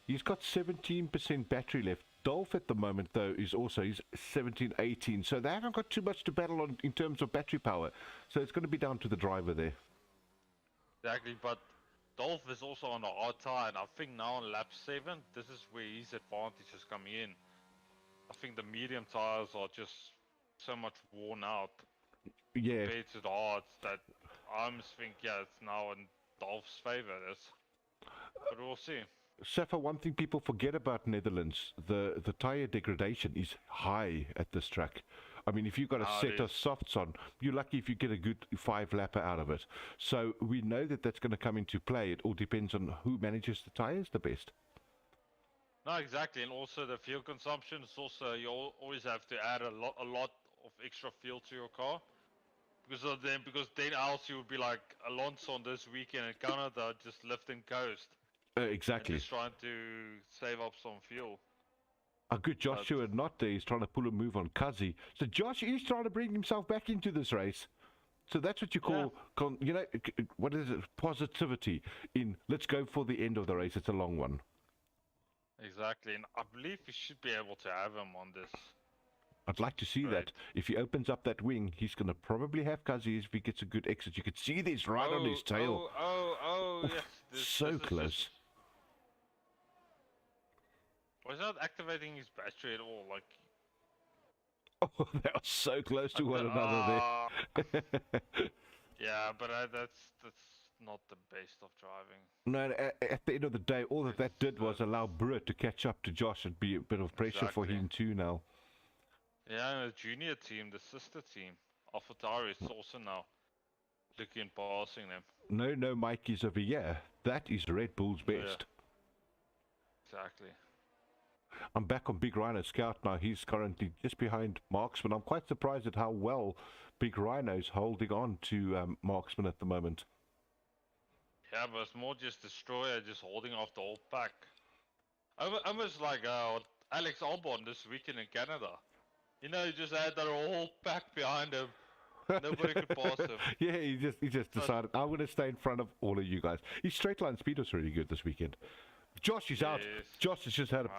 Speaker 1: He's got 17% battery left. Dolph at the moment though he's 17-18, so they haven't got too much to battle on in terms of battery power, so it's going to be down to the driver there.
Speaker 2: Exactly, but Dolph is also on the hard tire, and I think now on lap 7 this is where his advantage is coming in. I think the medium tires are just so much worn out compared to the hards that I just think, it's now in Dolph's favor. But we'll see.
Speaker 1: Safa, one thing people forget about Netherlands, the tire degradation is high at this track. I mean, if you've got a set of softs on, you're lucky if you get a good 5-lapper out of it. So we know that that's going to come into play. It all depends on who manages the tires the best.
Speaker 2: No, exactly, and also the fuel consumption is also, you always have to add a lot of extra fuel to your car, because then else you would be like Alonso on this weekend in Canada, just lift and coast.
Speaker 1: Exactly.
Speaker 2: And just trying to save up some fuel.
Speaker 1: A good Joshua not there. He's trying to pull a move on Kazi. So Josh is trying to bring himself back into this race. So that's what you call, what is it? Positivity in let's go for the end of the race. It's a long one.
Speaker 2: Exactly, and I believe we should be able to have him on this.
Speaker 1: I'd like to see that. If he opens up that wing, he's going to probably have Kazi if he gets a good exit. You could see this right on his tail.
Speaker 2: Oof, yes.
Speaker 1: So close.
Speaker 2: Was not activating his battery at all, like...
Speaker 1: Oh, they are so close to one another there.
Speaker 2: Yeah, but that's not the best of driving.
Speaker 1: No, at the end of the day, all that did was allow Britt to catch up to Josh and be a bit of pressure for him too now.
Speaker 2: Yeah, and the junior team, the sister team, AlphaTauri is also now looking passing them.
Speaker 1: No Mikey's over here. That is Red Bull's best.
Speaker 2: Yeah. Exactly.
Speaker 1: I'm back on Big Rhino Scout now. He's currently just behind Marksman. I'm quite surprised at how well Big Rhino's holding on to Marksman at the moment.
Speaker 2: Yeah, but it's more just Destroyer just holding off the whole pack. Almost like Alex Albon this weekend in Canada. You know, he just had that whole pack behind him. Nobody could pass him.
Speaker 1: Yeah, he just decided, I'm going to stay in front of all of you guys. His straight line speed was really good this weekend. Josh is out. Josh has just had a...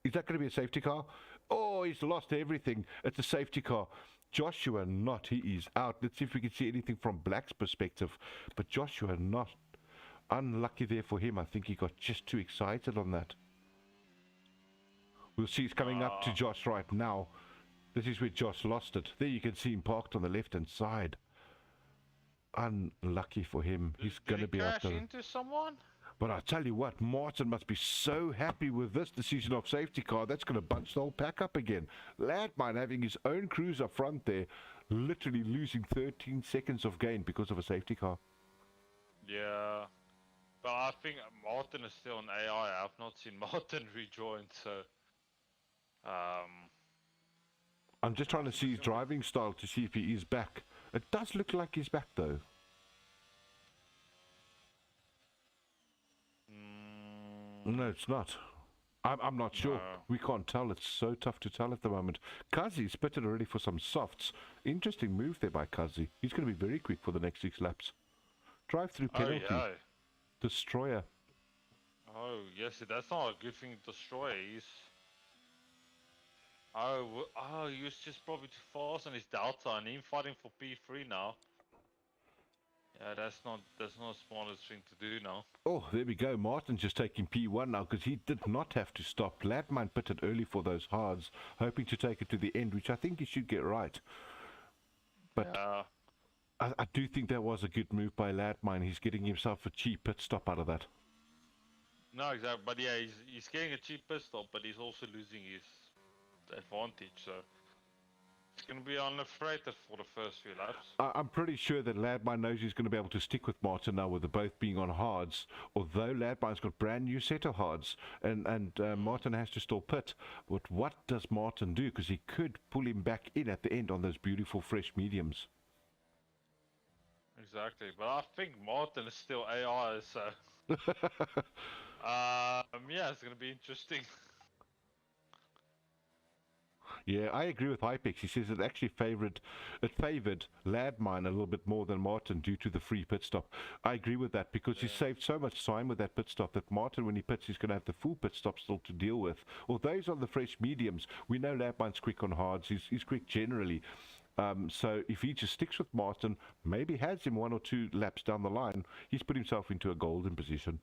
Speaker 1: Is that going to be a safety car? Oh, he's lost everything. It's a safety car. Joshua not. He is out. Let's see if we can see anything from Black's perspective. But Joshua not. Unlucky there for him. I think he got just too excited on that. We'll see. He's coming up to Josh right now. This is where Josh lost it. There you can see him parked on the left-hand side. Unlucky for him. He's
Speaker 2: Did
Speaker 1: going to
Speaker 2: he
Speaker 1: be out
Speaker 2: crash
Speaker 1: there.
Speaker 2: into someone?
Speaker 1: But I tell you what, Martin must be so happy with this decision of safety car. That's going to bunch the whole pack up again. Landmine having his own crews up front there, literally losing 13 seconds of gain because of a safety car.
Speaker 2: Yeah. But I think Martin is still an AI. I've not seen Martin rejoin, so...
Speaker 1: I'm just trying to see his driving style to see if he is back. It does look like he's back though. No, it's not. I'm not sure.
Speaker 2: No.
Speaker 1: We can't tell. It's so tough to tell at the moment. Kazi's pitted already for some softs. Interesting move there by Kazi. He's going to be very quick for the next 6 laps. Drive through penalty.
Speaker 2: Oh, yeah.
Speaker 1: Destroyer.
Speaker 2: Oh, yes, that's not a good thing to destroy. He's... Oh, he was just probably too fast on his Delta and him fighting for P3 now. Yeah, that's not the smartest thing to do now.
Speaker 1: Oh, there we go. Martin's just taking P1 now because he did not have to stop. Landmine pitted early for those hards, hoping to take it to the end, which I think he should get right. But
Speaker 2: yeah.
Speaker 1: I do think that was a good move by Landmine. He's getting himself a cheap pit stop out of that.
Speaker 2: No, exactly. But yeah, he's getting a cheap pit stop, but he's also losing his advantage. So it's going to be unafraid for the first few laps.
Speaker 1: I'm pretty sure that Landmine knows he's going to be able to stick with Martin now with the both being on hards, although Landmine's got brand new set of hards and Martin has to still pit. But what does Martin do? Because he could pull him back in at the end on those beautiful fresh mediums.
Speaker 2: Exactly, but I think Martin is still AI, so yeah, it's going to be interesting.
Speaker 1: Yeah, I agree with Hypex. He says it actually favoured Landmine a little bit more than Martin due to the free pit stop. I agree with that because he saved so much time with that pit stop that Martin, when he pits, he's going to have the full pit stop still to deal with. Although he's on the fresh mediums, we know Landmine's quick on hards. He's quick generally. So if he just sticks with Martin, maybe has him 1 or 2 laps down the line, he's put himself into a golden position.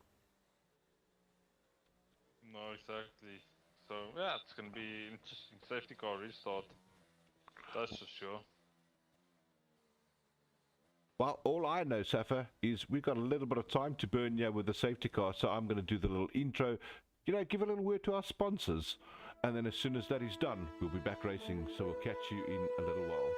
Speaker 2: No, exactly. So yeah, it's going to be interesting safety car restart. That's for sure.
Speaker 1: Well, all I know, Safa, is we've got a little bit of time to burn here with the safety car, so I'm going to do the little intro. You know, give a little word to our sponsors. And then as soon as that is done, we'll be back racing, so we'll catch you in a little while.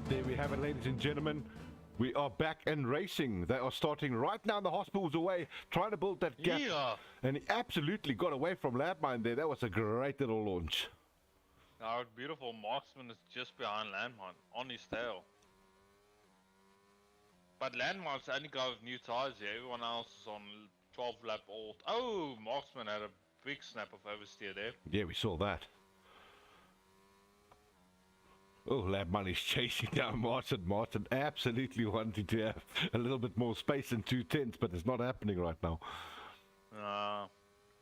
Speaker 1: There we have it, ladies and gentlemen. We are back and racing. They are starting right now. The hospital's away, trying to build that gap.
Speaker 2: Yeah.
Speaker 1: And he absolutely got away from Landmine there. That was a great little launch.
Speaker 2: Our beautiful marksman is just behind Landmine, on his tail. But Landmark's only got new tires here. Everyone else is on 12 lap old. Oh, Marksman had a big snap of oversteer there.
Speaker 1: Yeah, we saw that. Oh, Labman is chasing down Martin. Martin absolutely wanting to have a little bit more space than 2/10, but it's not happening right now.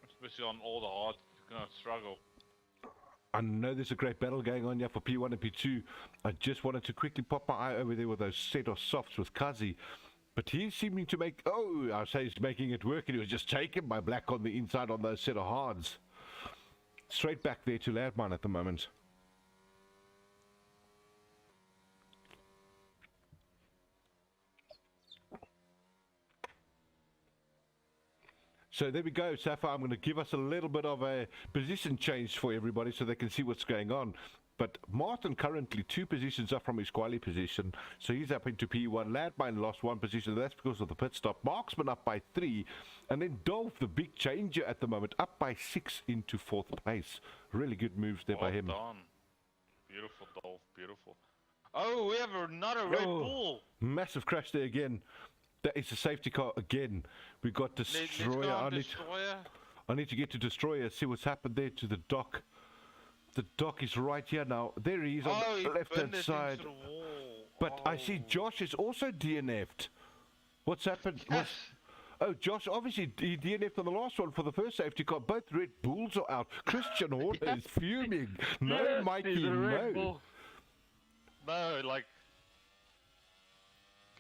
Speaker 2: Especially on all the hard, you're gonna struggle.
Speaker 1: I know there's a great battle going on here for P1 and P2. I just wanted to quickly pop my eye over there with those set of softs with Kazi. But he's seeming to make... Oh, I say he's making it work, and he was just taken by Black on the inside on those set of hards. Straight back there to Landmine at the moment. So there we go, Safa. I'm going to give us a little bit of a position change for everybody so they can see what's going on. But Martin currently 2 positions up from his quali position, so he's up into P1. Landmine lost 1 position, that's because of the pit stop. Marksman up by 3, and then Dolph, the big changer at the moment, up by 6 into 4th place. Really good moves there by him.
Speaker 2: Done. Beautiful, Dolph, beautiful. Oh, we have another Red Bull.
Speaker 1: Massive crash there again. That is a safety car again. We got Destroyer. I need to get to Destroyer, see what's happened there to the dock. The dock is right here now. There he is on the left-hand side. But I see Josh is also DNF'd. What's happened?
Speaker 2: Yes.
Speaker 1: Oh, Josh, obviously he DNF'd on the last one for the first safety car. Both Red Bulls are out. Christian Horner is fuming. No, Mikey, no.
Speaker 2: No, like...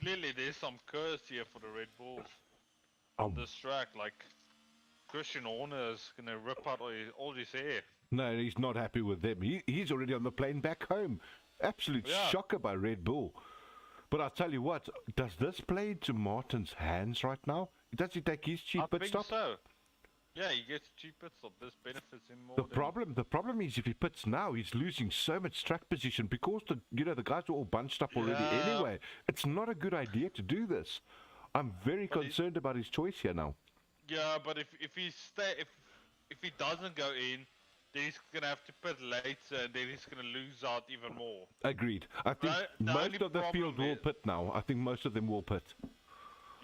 Speaker 2: Clearly there's some curse here for the Red Bulls. On this track, like... Christian Horner is gonna rip out all his hair.
Speaker 1: No, he's not happy with them. He's already on the plane back home. Absolute shocker by Red Bull. But I'll tell you what, does this play into Martin's hands right now? Does he take his cheap pit stop?
Speaker 2: I think so. Yeah, he gets cheap pit stop. This benefits him more.
Speaker 1: The problem is if he pits now, he's losing so much track position because the guys are all bunched up already anyway. It's not a good idea to do this. I'm very concerned about his choice here now. Yeah,
Speaker 2: but if he doesn't go in, then he's gonna have to pit later, and then he's gonna lose out even more.
Speaker 1: Agreed. I think most of the field will pit now. I think most of them will pit.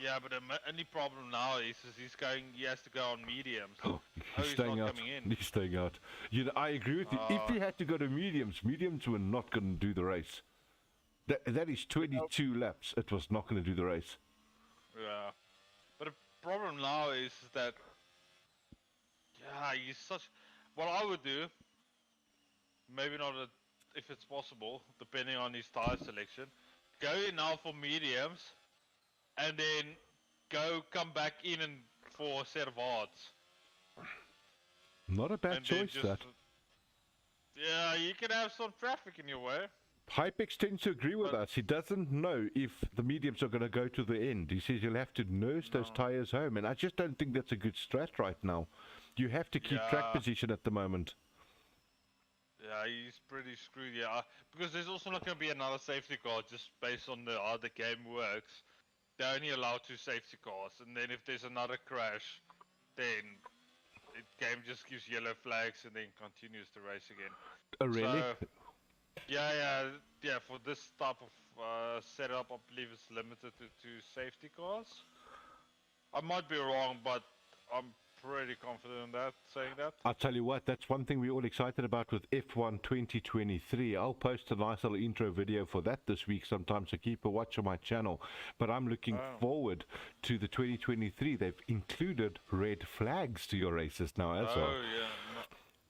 Speaker 2: Yeah, but the only problem now is he has to go on mediums.
Speaker 1: He's staying out. Coming in. He's staying out. I agree with you. If he had to go to mediums were not going to do the race. That is 22 laps. It was not going to do the race.
Speaker 2: Yeah, but the problem now is that he's such. What I would do, maybe not if it's possible, depending on his tire selection, go in now for mediums, and then come back in and for a set of hards.
Speaker 1: Not a bad choice, that.
Speaker 2: Yeah, you can have some traffic in your way.
Speaker 1: Hypex tends to agree with us. He doesn't know if the mediums are going to go to the end. He says you'll have to nurse those tires home, and I just don't think that's a good strat right now. You have to keep track position at the moment.
Speaker 2: Yeah, he's pretty screwed, because there's also not going to be another safety car just based on how the game works. They're only allowed 2 safety cars, and then if there's another crash, then the game just gives yellow flags and then continues the race again.
Speaker 1: Oh, really?
Speaker 2: So, yeah, for this type of setup, I believe it's limited to 2 safety cars. I might be wrong, but I'm pretty confident in saying that.
Speaker 1: I'll tell you what, that's one thing we're all excited about with F1 2023. I'll post a nice little intro video for that this week sometime, so keep a watch on my channel. But I'm looking forward to the 2023. They've included red flags to your races now as well.
Speaker 2: Oh, yeah. No,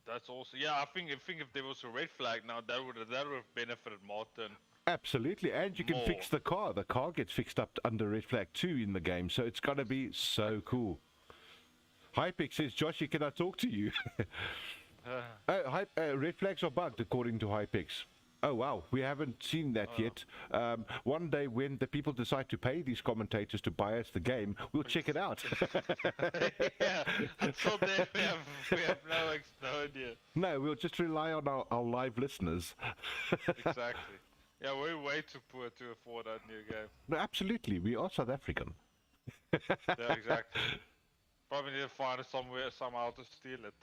Speaker 2: that's also... Yeah, I think if there was a red flag now, that would have benefited Martin.
Speaker 1: Absolutely, and you can fix the car. The car gets fixed up under red flag 2 in the game, so it's going to be so cool. Hypex says, Josh, can I talk to you? Red flags are bugged, according to Hypex. Oh, wow, we haven't seen that yet. One day when the people decide to pay these commentators to buy us the game, we'll check it out.
Speaker 2: Yeah, until then we have no idea.
Speaker 1: No, we'll just rely on our live listeners.
Speaker 2: Exactly. Yeah, we're way too poor to afford that new game.
Speaker 1: No, absolutely, we are South African.
Speaker 2: Yeah, exactly. Probably need to find it somehow to steal it.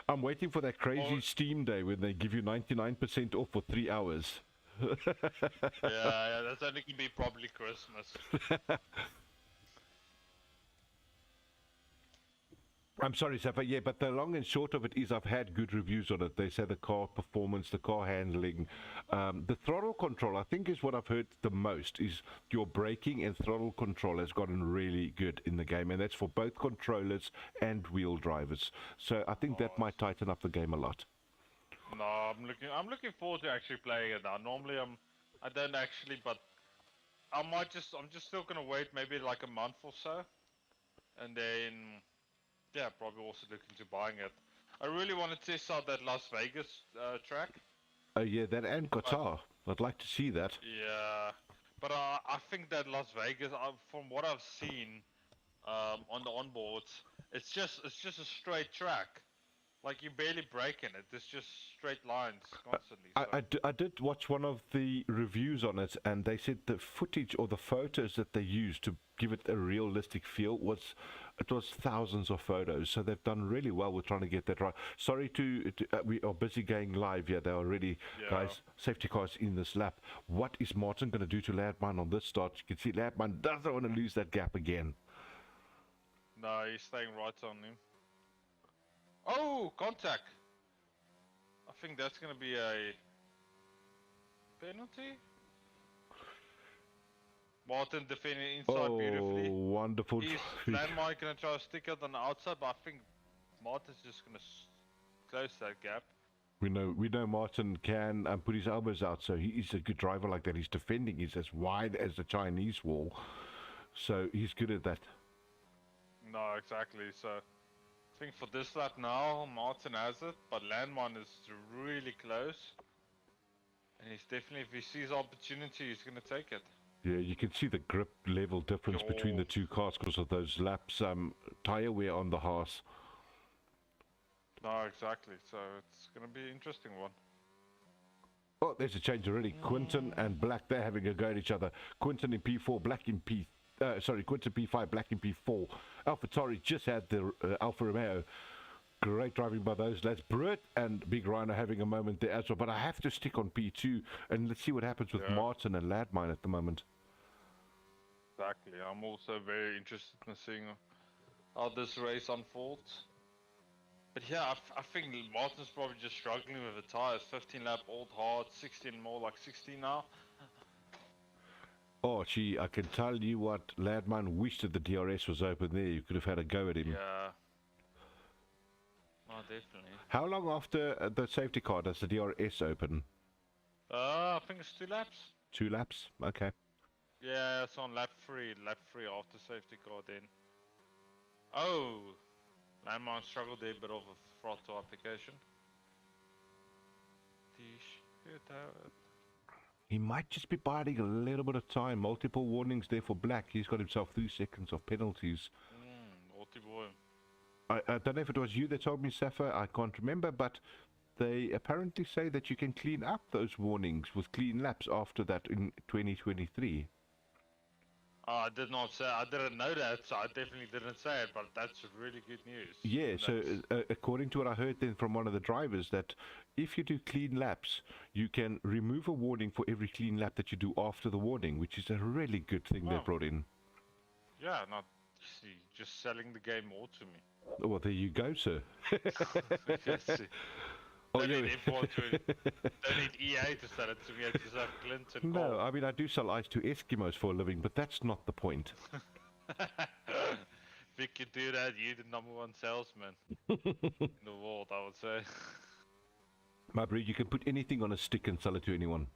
Speaker 1: I'm waiting for that crazy Steam day when they give you 99% off for 3 hours.
Speaker 2: Yeah, that's only gonna be probably Christmas.
Speaker 1: I'm sorry, Safa. Yeah, but the long and short of it is I've had good reviews on it. They say the car performance, the car handling, the throttle control, I think is what I've heard the most, is your braking and throttle control has gotten really good in the game, and that's for both controllers and wheel drivers. So I think that might tighten up the game a lot.
Speaker 2: No, I'm looking forward to actually playing it now. Normally I don't actually, but I'm just still gonna wait maybe like a month or so, and then yeah, probably also looking to buying it. I really want to test out that Las Vegas track.
Speaker 1: Oh yeah, that and Qatar. I'd like to see that.
Speaker 2: Yeah, but I think that Las Vegas, from what I've seen on the onboards, it's just a straight track. Like you barely break in it. It's just straight lines constantly.
Speaker 1: I did watch one of the reviews on it, and they said the footage or the photos that they used to give it a realistic feel was thousands of photos. So they've done really well with trying to get that right. Sorry we are busy going live here. They are already, guys, safety cars in this lap. What is Martin going to do to Landmine on this start? You can see Landmine doesn't want to lose that gap again.
Speaker 2: No, he's staying right on him. Oh, contact! I think that's gonna be a penalty. Martin defending inside beautifully.
Speaker 1: Wonderful.
Speaker 2: He's Landmine gonna try to stick it on the outside, but I think Martin's just gonna close that gap.
Speaker 1: We know Martin can put his elbows out, so he's a good driver like that. His defending is as wide as the Chinese wall, so he's good at that.
Speaker 2: No, exactly. So I think for this lap now, Martin has it, but Landmine is really close. And he's definitely, if he sees opportunity, he's going to take it.
Speaker 1: Yeah, you can see the grip level difference between the two cars because of those laps, tire wear on the Haas.
Speaker 2: No, exactly. So it's going to be an interesting one.
Speaker 1: Oh, there's a change already. Quinton and Black, they're having a go at each other. Quinton in P4, Black in P3. Quinton P5, Black in P4. AlphaTauri just had the Alfa Romeo. Great driving by those lads. Britt and Big Rhino having a moment there as well. But I have to stick on P2 and let's see what happens with Martin and Landmine at the moment.
Speaker 2: Exactly. I'm also very interested in seeing how this race unfolds. But yeah, I think Martin's probably just struggling with the tires. 15 lap old hard, 16 more like 16 now.
Speaker 1: Oh, gee, I can tell you what, Landmine wished that the DRS was open there. You could have had a go at him.
Speaker 2: Yeah. Oh, definitely.
Speaker 1: How long after the safety car does the DRS open?
Speaker 2: I think it's 2 laps.
Speaker 1: 2 laps? Okay.
Speaker 2: Yeah, it's on lap 3 after safety car then. Oh! Landmine struggled there, a bit of a throttle application.
Speaker 1: He might just be biding a little bit of time. Multiple warnings there for Black. He's got himself 3 seconds of penalties. I don't know if it was you that told me, Safa. I can't remember, but they apparently say that you can clean up those warnings with clean laps after that in 2023.
Speaker 2: I did not say. I didn't know that, so I definitely didn't say it. But that's really good news.
Speaker 1: Yeah. So according to what I heard then from one of the drivers, that if you do clean laps, you can remove a warning for every clean lap that you do after the warning, which is a really good thing they brought in.
Speaker 2: Yeah, not just selling the game more to me.
Speaker 1: Well, there you go, sir.
Speaker 2: Don't need everyone to. Don't need EA to sell it to me. I just have Clinton.
Speaker 1: No, I mean I do sell ice to Eskimos for a living, but that's not the point.
Speaker 2: If you could do that, you're the #1 salesman in the world, I would say.
Speaker 1: My breed, you can put anything on a stick and sell it to anyone.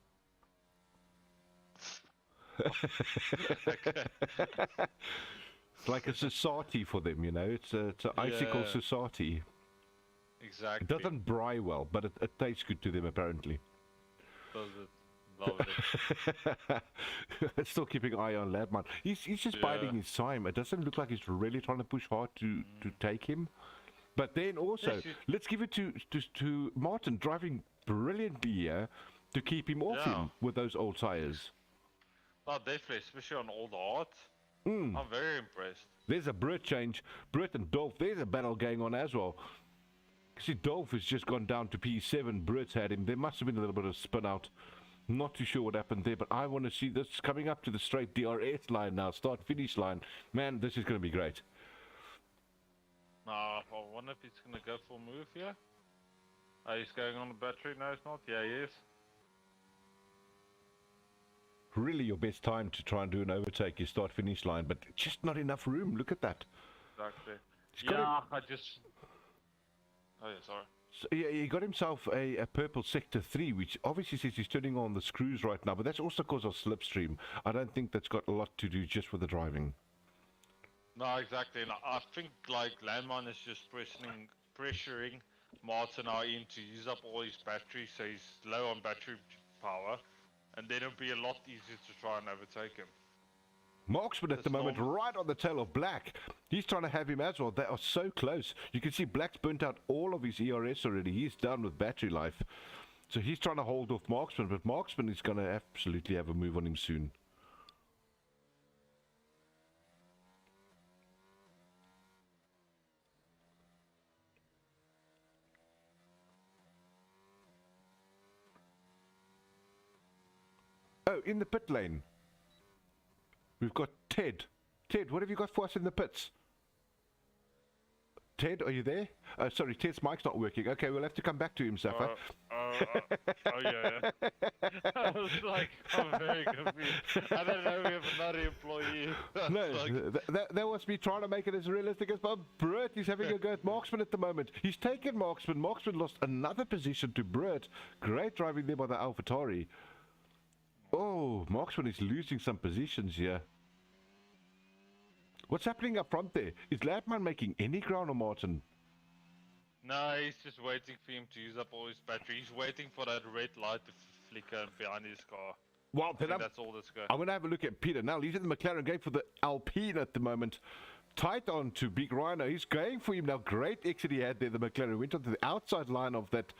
Speaker 1: It's like a society for them, you know. It's an icicle society.
Speaker 2: Exactly.
Speaker 1: It doesn't bry well, but it tastes good to them apparently.
Speaker 2: Does it? Love
Speaker 1: it. Still keeping an eye on Landmine. He's just biding his time. It doesn't look like he's really trying to push hard to take him. But then also, let's give it to Martin, driving brilliantly here to keep him off him with those old tires.
Speaker 2: Oh, definitely, especially on old art. I'm very impressed.
Speaker 1: There's a Brit change. Brit and Dolph, there's a battle going on as well. See, Dolph has just gone down to P7. Brit's had him. There must have been a little bit of spin out Not too sure what happened there, but I want to see this coming up to the straight DRS line now, start-finish line. Man, this is going to be great.
Speaker 2: I wonder if he's going to go for a move here. Oh, he's going on the battery? No, it's not. Yeah, he is.
Speaker 1: Really your best time to try and do an overtake is start-finish line, but just not enough room. Look at that.
Speaker 2: Exactly.
Speaker 1: Yeah,
Speaker 2: I just... Oh, yeah, sorry.
Speaker 1: So, yeah, he got himself a purple sector 3, which obviously says he's turning on the screws right now, but that's also because of slipstream. I don't think that's got a lot to do just with the driving.
Speaker 2: No, exactly. And I think like Landmine is just pressuring Martin now in to use up all his battery, so he's low on battery power, and then it'll be a lot easier to try and overtake him.
Speaker 1: Marksman at the moment right on the tail of Black. He's trying to have him as well. They are so close. You can see Black's burnt out all of his ERS already. He's done with battery life. So he's trying to hold off Marksman, but Marksman is going to absolutely have a move on him soon. Oh, in the pit lane, we've got Ted. Ted, what have you got for us in the pits? Ted, are you there? Sorry, Ted's mic's not working. Okay, we'll have to come back to him, Safa.
Speaker 2: Oh yeah. I was like, I'm very confused. I don't know, we have another employee.
Speaker 1: No,
Speaker 2: like...
Speaker 1: that was me trying to make it as realistic as possible. Brett, he's having a go at Marksman at the moment. He's taken Marksman. Marksman lost another position to Brett. Great driving there by the AlphaTauri. Oh, Marksman is losing some positions here. What's happening up front there? Is Landmine making any ground on Martin?
Speaker 2: No, he's just waiting for him to use up all his battery. He's waiting for that red light to flicker behind his car.
Speaker 1: Well, then
Speaker 2: that's all that's going.
Speaker 1: I'm going to have a look at Peter now. He's in the McLaren going for the Alpine at the moment. Tight on to Big Rhino. He's going for him now. Great exit he had there. The McLaren went onto the outside line of that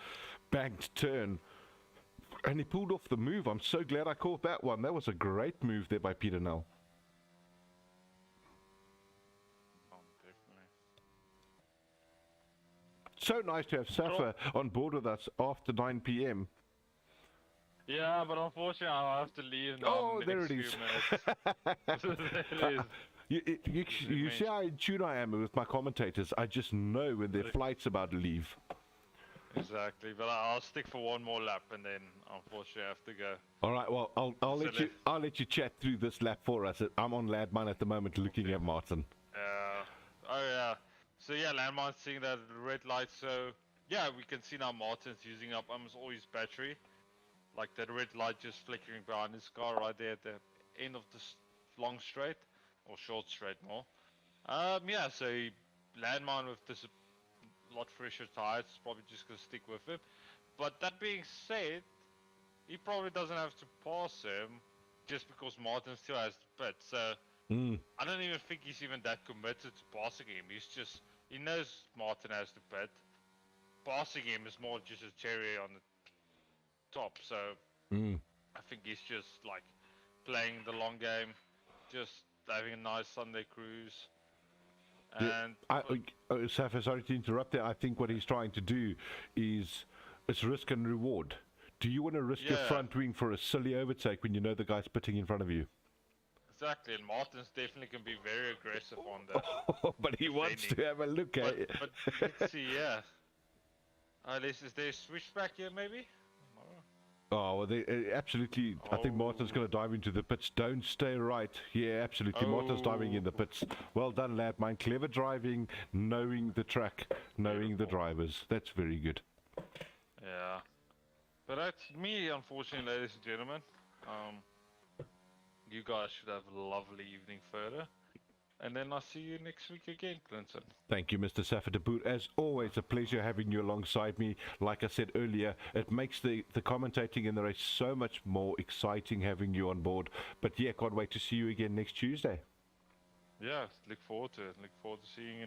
Speaker 1: banked turn. And he pulled off the move. I'm so glad I caught that one. That was a great move there by Peter Nell. So nice to have Safa on board with us after 9 p.m.
Speaker 2: Yeah, but unfortunately I'll have to leave now.
Speaker 1: Oh, there it is.
Speaker 2: There it is.
Speaker 1: You see how in tune I am with my commentators. I just know when their flight's about to leave.
Speaker 2: Exactly, but I'll stick for one more lap and then unfortunately I have to go.
Speaker 1: All right, well I'll let you chat through this lap for us. I'm on Landmine at the moment looking at Martin.
Speaker 2: Oh yeah. So yeah, Landmine's seeing that red light, so yeah, we can see now Martin's using up almost all his battery. Like that red light just flickering behind his car right there at the end of this long straight, or short straight more. Yeah, so Landmine with this lot fresher tires is probably just going to stick with him. But that being said, he probably doesn't have to pass him just because Martin still has the pit. So I don't even think he's even that committed to passing him. He knows Martin has the pit. Passing him is more just a cherry on the top. So I think he's just like playing the long game, just having a nice Sunday cruise. And
Speaker 1: Safa, sorry to interrupt there. I think what he's trying to do is it's risk and reward. Do you want to risk your front wing for a silly overtake when you know the guy's pitting in front of you?
Speaker 2: Exactly, and Martin's definitely can be very aggressive on that.
Speaker 1: But he wants to have a look at it.
Speaker 2: But let's see, yeah. Is there a switchback here, maybe?
Speaker 1: Oh, well, absolutely. I think Martin's going to dive into the pits. Don't stay right. Yeah, absolutely. Martin's diving in the pits. Well done, Landmine. Clever driving, knowing the track, knowing the drivers. That's very good.
Speaker 2: Yeah. But that's me, unfortunately, ladies and gentlemen. You guys should have a lovely evening further. And then I'll see you next week again, Clinton.
Speaker 1: Thank you, Mr. Safa de Boot. As always, a pleasure having you alongside me. Like I said earlier, it makes the commentating in the race so much more exciting having you on board. But yeah, can't wait to see you again next Tuesday.
Speaker 2: Yeah, look forward to it. Look forward to seeing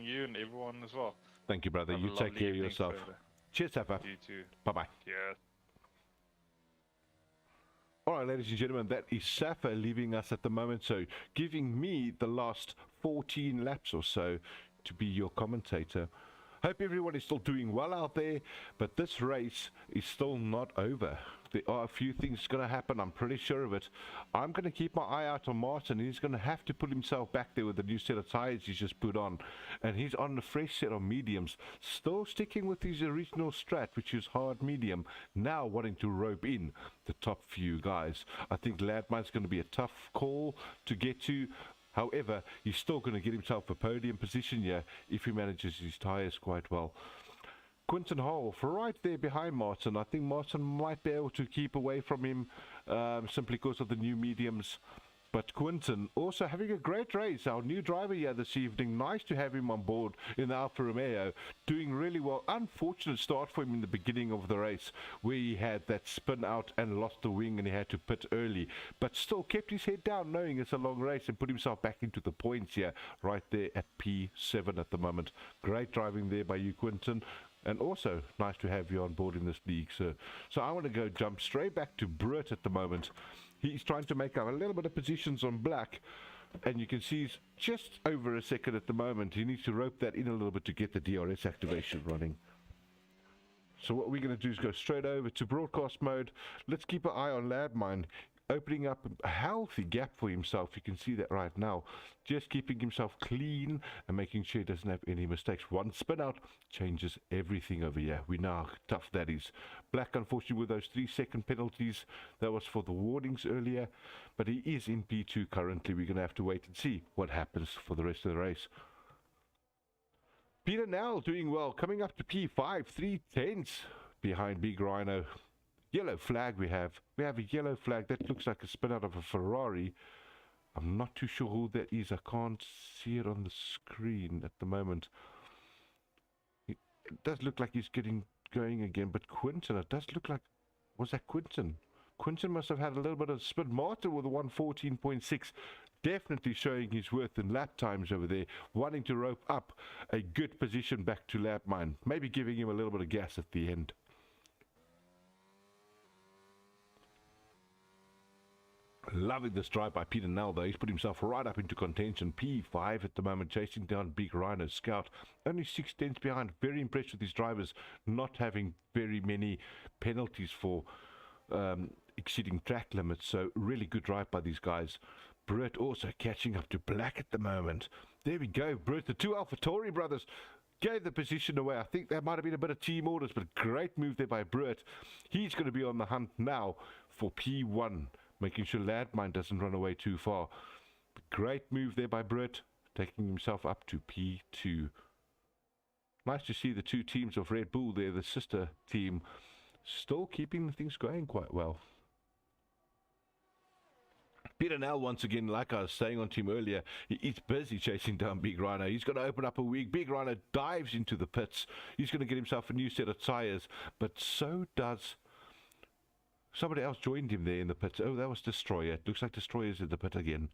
Speaker 2: you and everyone as well.
Speaker 1: Thank you, brother. You take care of yourself.
Speaker 2: Further.
Speaker 1: Cheers, Safa.
Speaker 2: You too.
Speaker 1: Bye-bye.
Speaker 2: Cheers.
Speaker 1: All right, ladies and gentlemen, that is Safa leaving us at the moment, so giving me the last 14 laps or so to be your commentator. Hope everyone is still doing well out there, but this race is still not over. There are a few things going to happen. I'm pretty sure of it. I'm going to keep my eye out on Martin. He's going to have to put himself back there with the new set of tires he's just put on. And he's on a fresh set of mediums. Still sticking with his original strat, which is hard medium. Now wanting to rope in the top few guys. I think Ladmine's going to be a tough call to get to. However, he's still going to get himself a podium position here if he manages his tires quite well. Quinton Holf right there behind Martin. I think Martin might be able to keep away from him simply because of the new mediums. But Quinton also having a great race. Our new driver here this evening. Nice to have him on board in the Alfa Romeo. Doing really well. Unfortunate start for him in the beginning of the race where he had that spin out and lost the wing and he had to pit early. But still kept his head down knowing it's a long race and put himself back into the points here. Right there at P7 at the moment. Great driving there by you, Quinton. And also nice to have you on board in this league, sir. So I want to go jump straight back to Britt at the moment. He's trying to make up a little bit of positions on black. And you can see he's just over a second at the moment. He needs to rope that in a little bit to get the DRS activation running. So what we're going to do is go straight over to broadcast mode. Let's keep an eye on Ladmine. Opening up a healthy gap for himself. You can see that right now. Just keeping himself clean and making sure he doesn't have any mistakes. One spin out changes everything over here. We know how tough that is. Black, unfortunately, with those 3-second penalties. That was for the warnings earlier. But he is in P2 currently. We're going to have to wait and see what happens for the rest of the race. Peter Nell doing well. Coming up to P5. 3/10 behind Big Rhino. Yellow flag we have. We have a yellow flag. That looks like a spin out of a Ferrari. I'm not too sure who that is. I can't see it on the screen at the moment. It does look like he's going again. But Quinton, it does look like... Was that Quinton? Quinton must have had a little bit of spin. Martin with a 114.6. Definitely showing his worth in lap times over there. Wanting to rope up a good position back to Ladmine. Maybe giving him a little bit of gas at the end. Loving this drive by Peter Nell though. He's put himself right up into contention. P5 at the moment, chasing down Big Rhino Scout. Only 6/10 behind. Very impressed with his drivers not having very many penalties for exceeding track limits. So really good drive by these guys. Britt also catching up to Black at the moment. There we go. Britt, the two AlphaTauri brothers gave the position away. I think there might have been a bit of team orders, but great move there by Britt. He's going to be on the hunt now for P1. Making sure Ladmine doesn't run away too far. Great move there by Britt, taking himself up to P2. Nice to see the two teams of Red Bull there, the sister team, still keeping things going quite well. Peter Nell, once again, like I was saying on team earlier, he's busy chasing down Big Rhino. He's going to open up a wing. Big Rhino dives into the pits. He's going to get himself a new set of tires, but so does... Somebody else joined him there in the pit. Oh, that was Destroyer. It looks like Destroyer's in the pit again.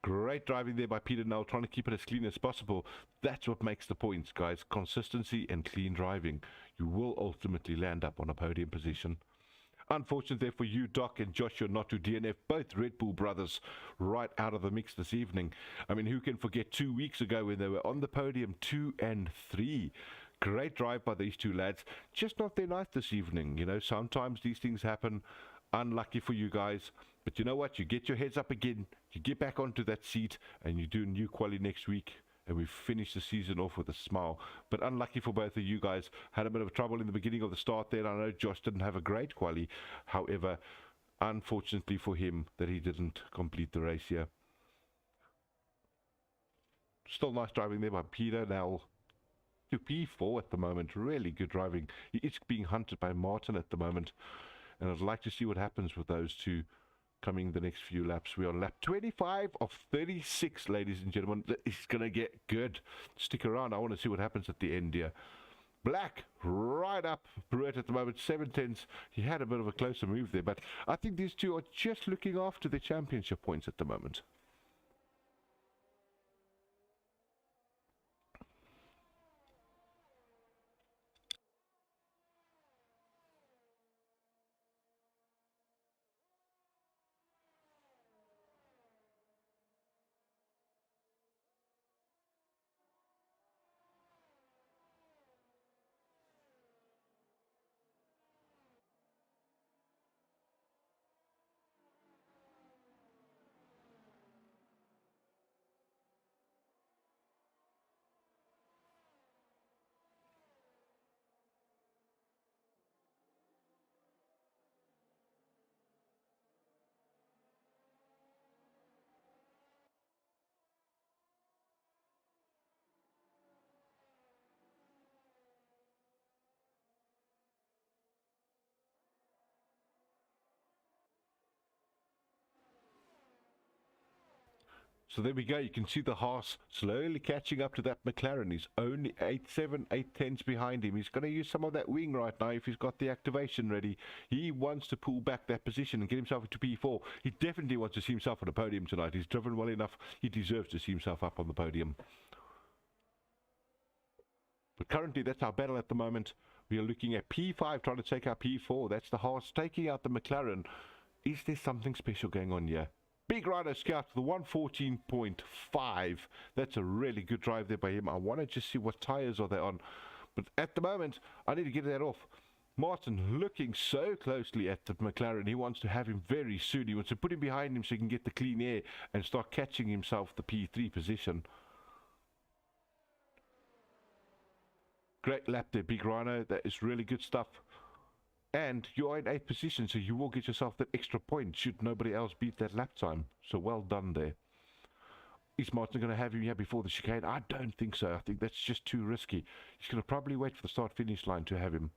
Speaker 1: Great driving there by Peter Nell, trying to keep it as clean as possible. That's what makes the points, guys. Consistency and clean driving. You will ultimately land up on a podium position. Unfortunate there for you, Doc, and Joshua not to DNF. Both Red Bull brothers right out of the mix this evening. I mean, who can forget 2 weeks ago when they were on the podium 2 and 3? Great drive by these two lads. Just not their night this evening. You know, sometimes these things happen. Unlucky for you guys. But you know what? You get your heads up again. You get back onto that seat and you do new quali next week. And we finish the season off with a smile. But unlucky for both of you guys. Had a bit of trouble in the beginning of the start there. I know Josh didn't have a great quali. However, unfortunately for him that he didn't complete the race here. Still nice driving there by Peter Nell. To P4 at the moment. Really good driving. He is being hunted by Martin at the moment. And I'd like to see what happens with those two coming the next few laps. We're on lap 25 of 36, ladies and gentlemen. It's going to get good. Stick around. I want to see what happens at the end here. Black right up Britt at the moment. 7/10. He had a bit of a closer move there. But I think these two are just looking after their championship points at the moment. So there we go. You can see the Haas slowly catching up to that McLaren. He's only 8.7, 8.10s behind him. He's going to use some of that wing right now if he's got the activation ready. He wants to pull back that position and get himself into P4. He definitely wants to see himself on the podium tonight. He's driven well enough. He deserves to see himself up on the podium. But currently, that's our battle at the moment. We are looking at P5 trying to take out P4. That's the Haas taking out the McLaren. Is there something special going on here? Big Rhino Scout for the 114.5. That's a really good drive there by him. I want to just see what tyres are they on. But at the moment, I need to get that off. Martin looking so closely at the McLaren. He wants to have him very soon. He wants to put him behind him so he can get the clean air and start catching himself the P3 position. Great lap there, Big Rhino. That is really good stuff. And you are in 8th position, so you will get yourself that extra point should nobody else beat that lap time. So well done there. Is Martin going to have him here before the chicane? I don't think so. I think that's just too risky. He's going to probably wait for the start-finish line to have him.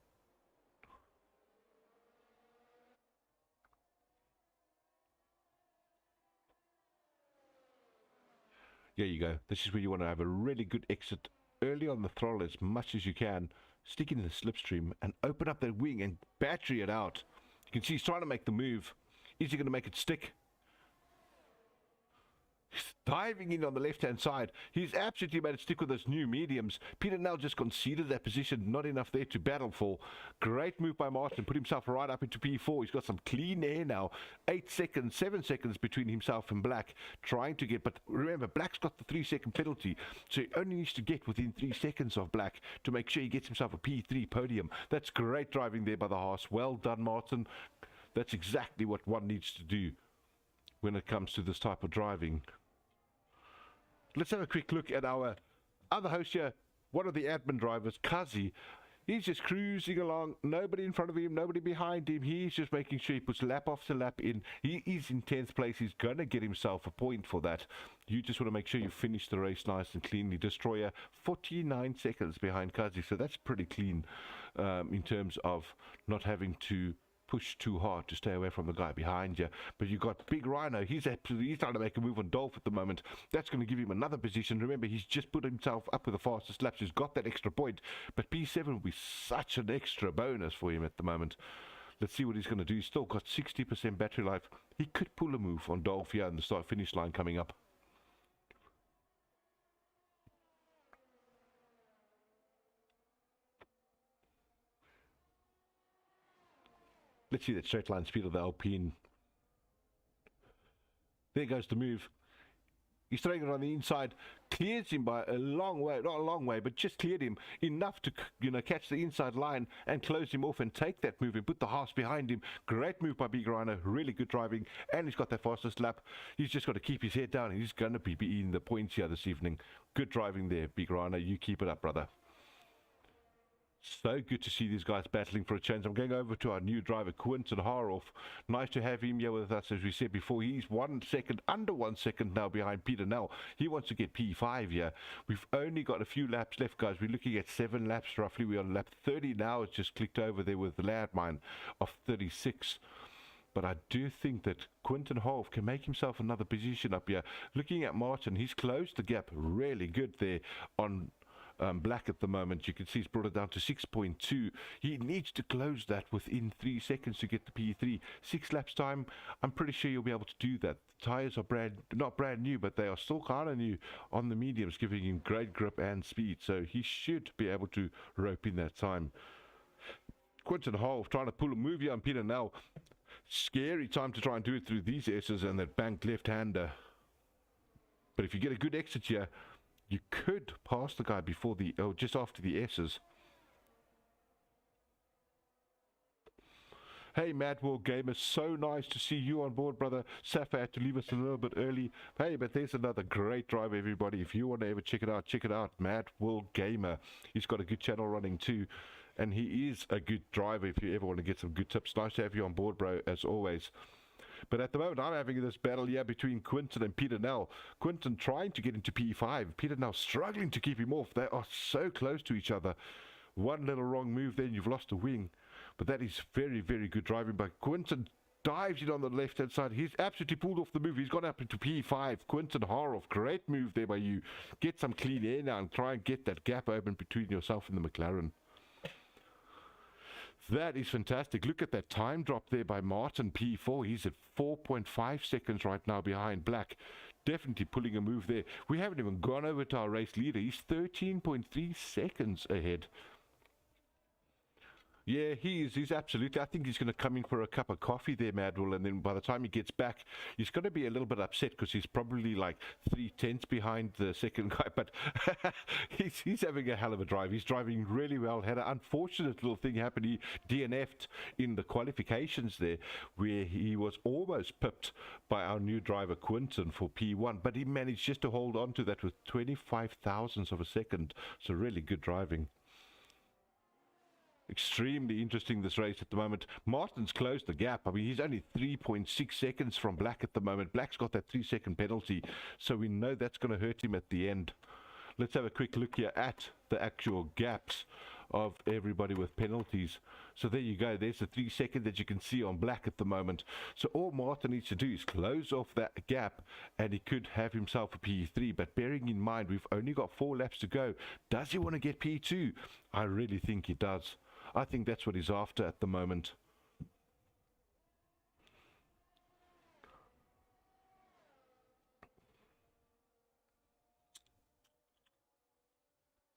Speaker 1: There you go. This is where you want to have a really good exit early on the throttle as much as you can. Stick in the slipstream and open up that wing and battery it out. You can see he's trying to make the move. Is he going to make it stick? He's diving in on the left-hand side. He's absolutely made it stick with those new mediums. Peter Nell just conceded that position. Not enough there to battle for. Great move by Martin. Put himself right up into P4. He's got some clean air now. 8 seconds, 7 seconds between himself and Black. Trying to get, but remember, Black's got the 3-second penalty. So he only needs to get within 3 seconds of Black to make sure he gets himself a P3 podium. That's great driving there by the Haas. Well done, Martin. That's exactly what one needs to do when it comes to this type of driving. Let's have a quick look at our other host here, one of the admin drivers, Kazi. He's just cruising along, nobody in front of him, nobody behind him. He's just making sure he puts lap after lap in. He is in 10th place. He's going to get himself a point for that. You just want to make sure you finish the race nice and cleanly. Destroyer, 49 seconds behind Kazi, so that's pretty clean in terms of not having to push too hard to stay away from the guy behind you. But you've got Big Rhino. He's trying to make a move on Dolph at the moment. That's going to give him another position. Remember, he's just put himself up with the fastest laps. He's got that extra point. But P7 will be such an extra bonus for him at the moment. Let's see what he's going to do. He's still got 60% battery life. He could pull a move on Dolph here in the start-finish line coming up. Let's see that straight line speed of the Alpine. There goes the move. He's throwing it on the inside. Clears him by a long way. Not a long way, but just cleared him enough to, catch the inside line and close him off and take that move and put the Haas behind him. Great move by Big Rhino. Really good driving. And he's got that fastest lap. He's just got to keep his head down. He's going to be eating the points here this evening. Good driving there, Big Rhino. You keep it up, brother. So good to see these guys battling for a change. I'm going over to our new driver, Quinton Haroff. Nice to have him here with us. As we said before, he's 1 second, under 1 second now behind Peter Nell. He wants to get P5 here. We've only got a few laps left, guys. We're looking at 7 laps roughly. We're on lap 30 now. It's just clicked over there with the landmine of 36. But I do think that Quinton Haroff can make himself another position up here. Looking at Martin, he's closed the gap really good there on Black at the moment. You can see he's brought it down to 6.2. He needs to close that within 3 seconds to get the P3. 6 laps time, I'm pretty sure you'll be able to do that. The tyres are not brand new, but they are still kind of new on the mediums, giving him great grip and speed. So he should be able to rope in that time. Quinton Haroff trying to pull a move here on Peter now. Scary time to try and do it through these S's and that banked left-hander. But if you get a good exit here, you could pass the guy before just after the S's. Hey, Mad World Gamer, so nice to see you on board, brother. Safa had to leave us a little bit early. Hey, but there's another great drive, everybody. If you want to ever check it out, Mad World Gamer. He's got a good channel running too, and he is a good driver if you ever want to get some good tips. Nice to have you on board, bro, as always. But at the moment, I'm having this battle here between Quinton and Peter Nell. Quinton trying to get into P5. Peter Nell struggling to keep him off. They are so close to each other. One little wrong move, then you've lost a wing. But that is very, very good driving by Quinton. dives in on the left-hand side. He's absolutely pulled off the move. He's gone up into P5. Quinton Harhoff, great move there by you. Get some clean air now and try and get that gap open between yourself and the McLaren. That is fantastic. Look at that time drop there by Martin P4. He's at 4.5 seconds right now behind Black. Definitely pulling a move there. We haven't even gone over to our race leader. He's 13.3 seconds ahead. Yeah, he's absolutely. I think he's going to come in for a cup of coffee there, Madwell, and then by the time he gets back, he's going to be a little bit upset because he's probably like 3/10 behind the second guy, but he's having a hell of a drive. He's driving really well. Had an unfortunate little thing happen. He DNF'd in the qualifications there, where he was almost pipped by our new driver, Quinton, for P1, but he managed just to hold on to that with 25 thousandths of a second, so really good driving. Extremely interesting, this race at the moment. Martin's closed the gap. I mean, he's only 3.6 seconds from Black at the moment. Black's got that 3-second penalty, so we know that's going to hurt him at the end. Let's have a quick look here at the actual gaps of everybody with penalties. So there you go. There's the 3 second that you can see on Black at the moment. So all Martin needs to do is close off that gap and he could have himself a P3. But bearing in mind, we've only got 4 laps to go. Does he want to get P2? I really think he does. I think that's what he's after at the moment.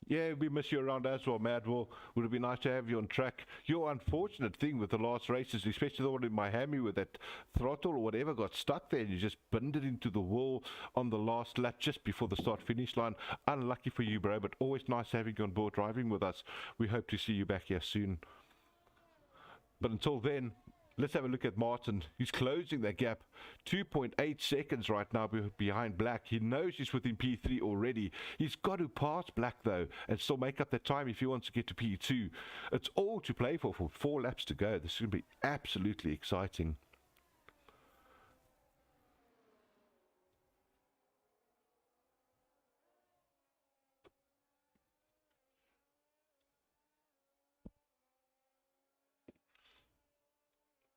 Speaker 1: Yeah, we miss you around as well, Madwell. Would it be nice to have you on track? Your unfortunate thing with the last races, especially the one in Miami with that throttle or whatever got stuck there and you just binned it into the wall on the last lap just before the start-finish line. Unlucky for you, bro, but always nice having you on board driving with us. We hope to see you back here soon. But until then, let's have a look at Martin. He's closing that gap. 2.8 seconds right now behind Black. He knows he's within P3 already. He's got to pass Black, though, and still make up that time if he wants to get to P2. It's all to play for 4 laps to go. This is going to be absolutely exciting.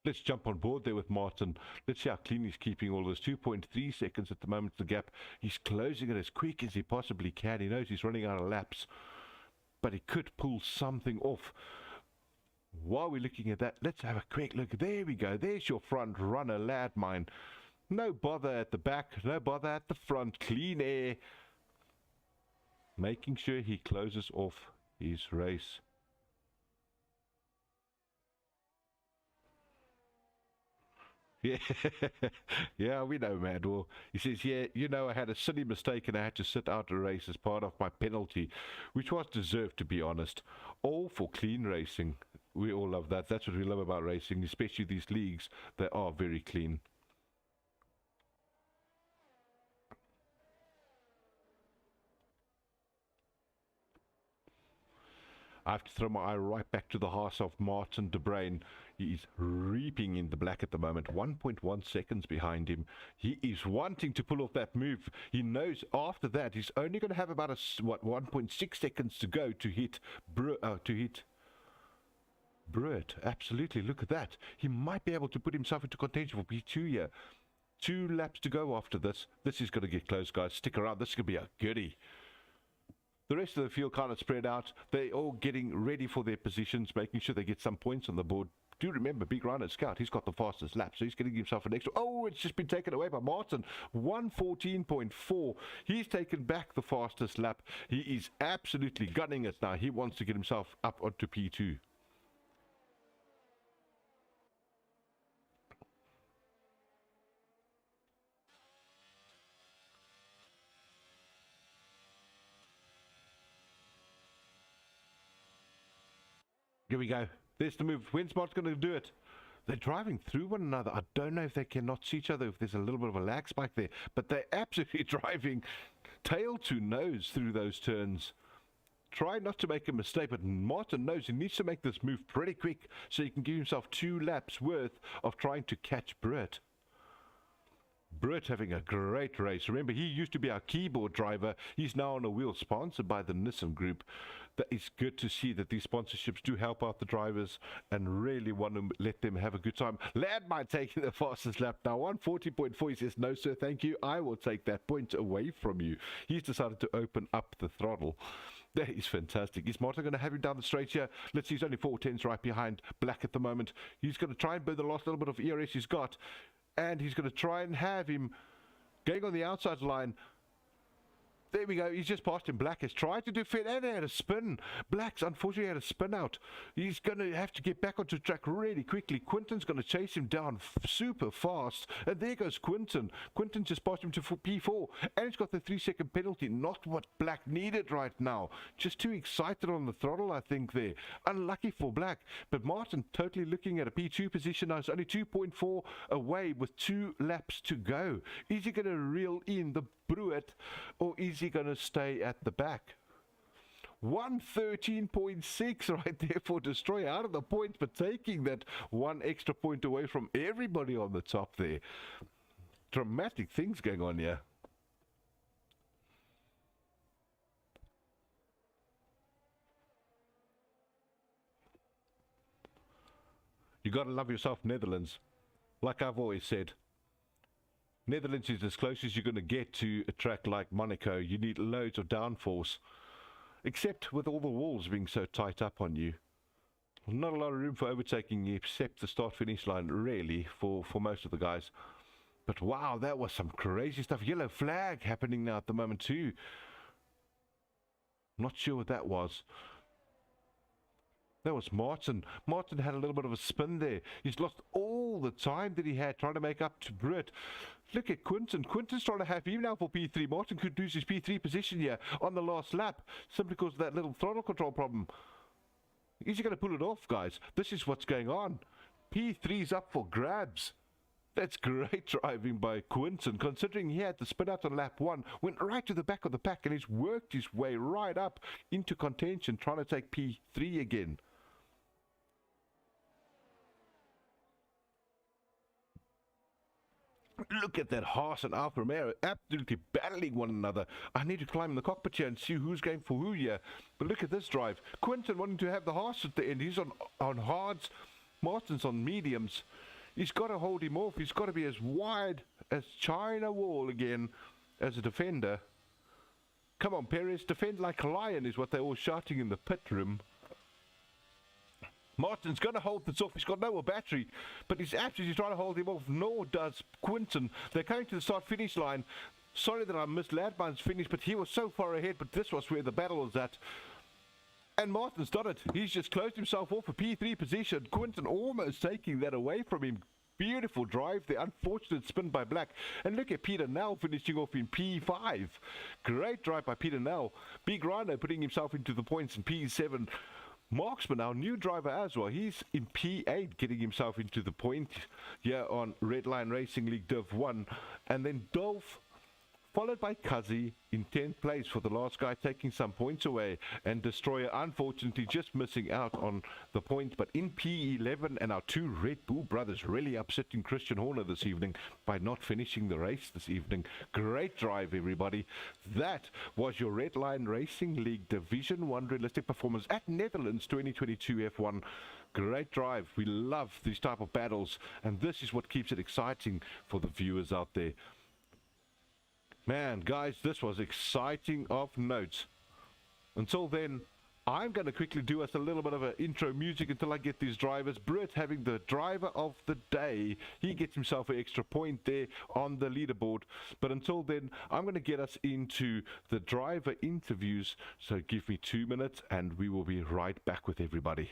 Speaker 1: Let's jump on board there with Martin. Let's see how clean he's keeping all this. 2.3 seconds at the moment, the gap. He's closing it as quick as he possibly can. He knows he's running out of laps, but he could pull something off. While we're looking at that, let's have a quick look. There we go. There's your front runner, Landmine. No bother at the back, no bother at the front. Clean air. Making sure he closes off his race. Yeah, yeah, we know, Madwell. He says, yeah, you know, I had a silly mistake and I had to sit out a race as part of my penalty, which was deserved, to be honest. All for clean racing. We all love that. That's what we love about racing, especially these leagues. They are very clean. I have to throw my eye right back to the heart of Martin de Bruin. He is reaping in the black at the moment, 1.1 seconds behind him. He is wanting to pull off that move. He knows after that he's only going to have about 1.6 seconds to go to hit Brewitt. Absolutely, look at that. He might be able to put himself into contention for P2 here. 2 laps to go after this. This is going to get close, guys. Stick around. This is going to be a goodie. The rest of the field kind of spread out. They're all getting ready for their positions, making sure they get some points on the board. Do remember, Big Rhino Scout, he's got the fastest lap, so he's getting himself an extra. Oh, it's just been taken away by Martin. 1:14.4. He's taken back the fastest lap. He is absolutely gunning it now. He wants to get himself up onto P2. Here we go. There's the move. Winsmart's going to do it. They're driving through one another. I don't know if they cannot see each other, if there's a little bit of a lag spike there. But they're absolutely driving tail to nose through those turns. Try not to make a mistake, but Martin knows he needs to make this move pretty quick so he can give himself 2 laps worth of trying to catch Brett. Britt having a great race. Remember, he used to be our keyboard driver. He's now on a wheel, sponsored by the Nissan Group. That is good to see that these sponsorships do help out the drivers and really want to let them have a good time. Landmine taking the fastest lap now, 140.4. He says, no, sir, thank you. I will take that point away from you. He's decided to open up the throttle. That is fantastic. Is Martin going to have him down the straight here? Let's see, he's only 4 tenths right behind Black at the moment. He's going to try and burn the last little bit of ERS he's got. And he's going to try and have him going on the outside line. There we go. He's just passed him. Black has tried to defend and he had a spin. Black's unfortunately had a spin out. He's going to have to get back onto track really quickly. Quinton's going to chase him down super fast. And there goes Quinton. Quinton just passed him to P4. And he's got the 3-second penalty. Not what Black needed right now. Just too excited on the throttle, I think, there. Unlucky for Black. But Martin totally looking at a P2 position now. It's only 2.4 away with 2 laps to go. Is he going to reel in the Bruet, or is he going to stay at the back? 113.6 right there for Destroyer, out of the points, but taking that 1 extra point away from everybody on the top there. Dramatic things going on here. You got to love yourself, Netherlands. Like I've always said, Netherlands is as close as you're going to get to a track like Monaco. You need loads of downforce, except with all the walls being so tight up on you. Not a lot of room for overtaking except the start-finish line, really, for most of the guys. But wow, that was some crazy stuff. Yellow flag happening now at the moment too. Not sure what that was. That was Martin. Martin had a little bit of a spin there. He's lost all the time that he had trying to make up to Britt. Look at Quinton. Quinton's trying to have him now for P3. Martin could lose his P3 position here on the last lap simply because of that little throttle control problem. Is he going to pull it off, guys? This is what's going on. P3's up for grabs. That's great driving by Quinton, considering he had the spin out on lap 1, went right to the back of the pack and he's worked his way right up into contention, trying to take P3 again. Look at that Haas and Alfa Romeo absolutely battling one another. I need to climb in the cockpit here and see who's going for who here. But look at this drive. Quinton wanting to have the Haas at the end. He's on hards. Martin's on mediums. He's got to hold him off. He's got to be as wide as China Wall again as a defender. Come on, Perez. Defend like a lion is what they're all shouting in the pit room. Martin's going to hold this off. He's got no more battery, but he's absolutely trying to hold him off. Nor does Quinton. They're coming to the start-finish line. Sorry that I missed Landmine's finish, but he was so far ahead. But this was where the battle was at. And Martin's done it. He's just closed himself off a P3 position. Quinton almost taking that away from him. Beautiful drive. The unfortunate spin by Black. And look at Peter Nell finishing off in P5. Great drive by Peter Nell. Big Rhino putting himself into the points in P7. Marksman, our new driver as well, he's in P8 getting himself into the point here on Redline Racing League Div 1. And then Dolph, followed by Kazi in 10th place for the last guy, taking some points away. And Destroyer, unfortunately, just missing out on the point. But in P11, and our two Red Bull brothers really upsetting Christian Horner this evening by not finishing the race this evening. Great drive, everybody. That was your Redline Racing League Division 1 realistic performance at Netherlands 2022 F1. Great drive. We love these type of battles, and this is what keeps it exciting for the viewers out there. Man, guys, this was exciting of note. Until then, I'm going to quickly do us a little bit of an intro music until I get these drivers. Britt having the driver of the day. He gets himself an extra point there on the leaderboard. But until then, I'm going to get us into the driver interviews. So give me 2 minutes and we will be right back with everybody.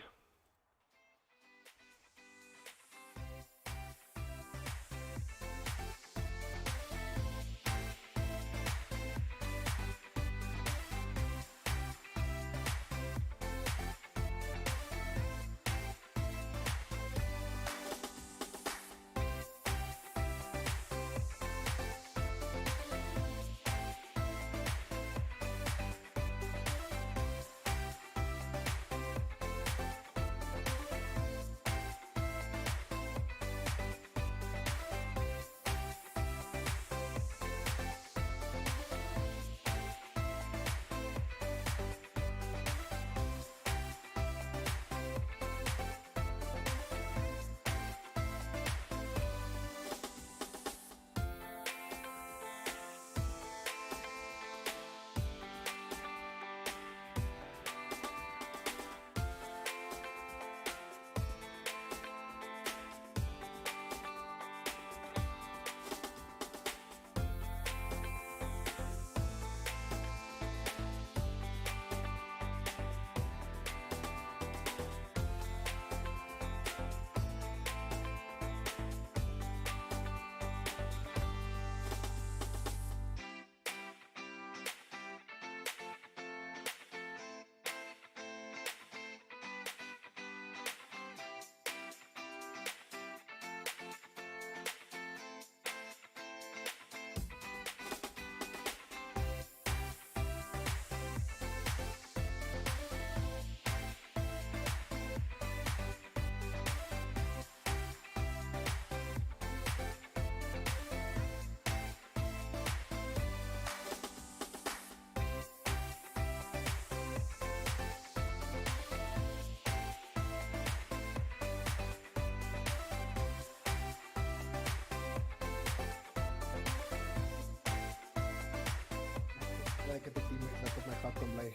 Speaker 4: ek het 'n teammate wat op my gat kom lê.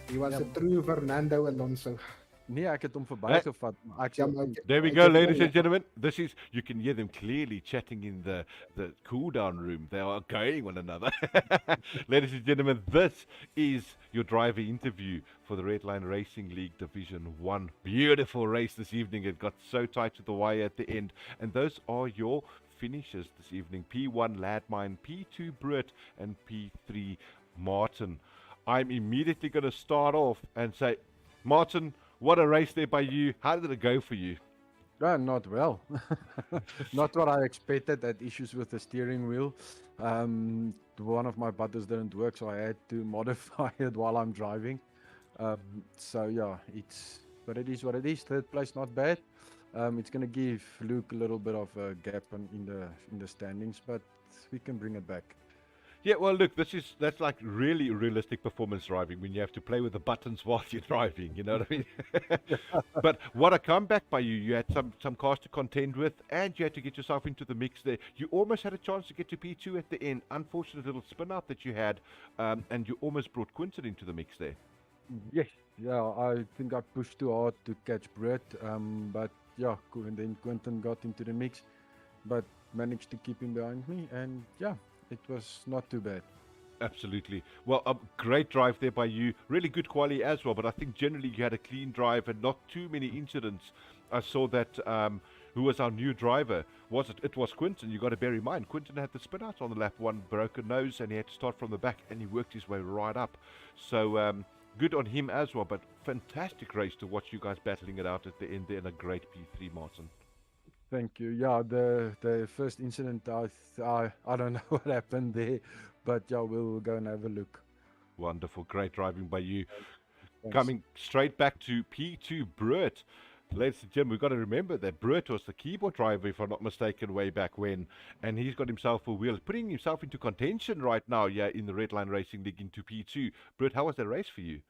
Speaker 4: He was a true Fernando Alonso.
Speaker 5: Nee, ek het hom verbygevat, maar ek sal
Speaker 1: There we go, ladies and gentlemen. This is, you can hear them clearly chatting in the cool down room. They are going one another. Ladies and gentlemen, this is your driver interview for the Redline Racing League Division 1. Beautiful race this evening. It got so tight to the wire at the end. And those are your finishes this evening. P1 Ladmine, P2 Brut, and P3 Martin. I'm immediately going to start off and say, Martin, what a race there by you. How did it go for you?
Speaker 5: Not well. Not what I expected. I had issues with the steering wheel. One of my buttons didn't work, so I had to modify it while I'm driving. So yeah, but it is what it is. Third place, not bad. It's going to give Luke a little bit of a gap in the standings, but we can bring it back.
Speaker 1: Yeah, well, look, that's like really realistic performance driving when you have to play with the buttons while you're driving, you know what I mean? But what a comeback by you. You had some cars to contend with, and you had to get yourself into the mix there. You almost had a chance to get to P2 at the end. Unfortunate little spin out that you had, and you almost brought Quinton into the mix there.
Speaker 5: Yes, yeah, I think I pushed too hard to catch Brett, but yeah, and then Quinton got into the mix, but managed to keep him behind me, and yeah, it was not too bad.
Speaker 1: Absolutely. Well, a great drive there by you. Really good quality as well, but I think generally you had a clean drive and not too many incidents. I saw that, who was our new driver? It was Quinton. You got to bear in mind, Quinton had the spin out on the lap one, broken nose, and he had to start from the back, and he worked his way right up. So, good on him as well, but fantastic race to watch you guys battling it out at the end there, and a great P3, Martin.
Speaker 5: Thank you. Yeah, the first incident, I don't know what happened there, but yeah, we'll go and have a look.
Speaker 1: Wonderful, great driving by you.
Speaker 5: Thanks.
Speaker 1: Coming straight back to P2 Brett. Ladies and gentlemen, we've got to remember that Brett was the keyboard driver, if I'm not mistaken, way back when, and he's got himself a wheel, putting himself into contention right now, yeah, in the Redline Racing League into P2. Brett, how was that race for you?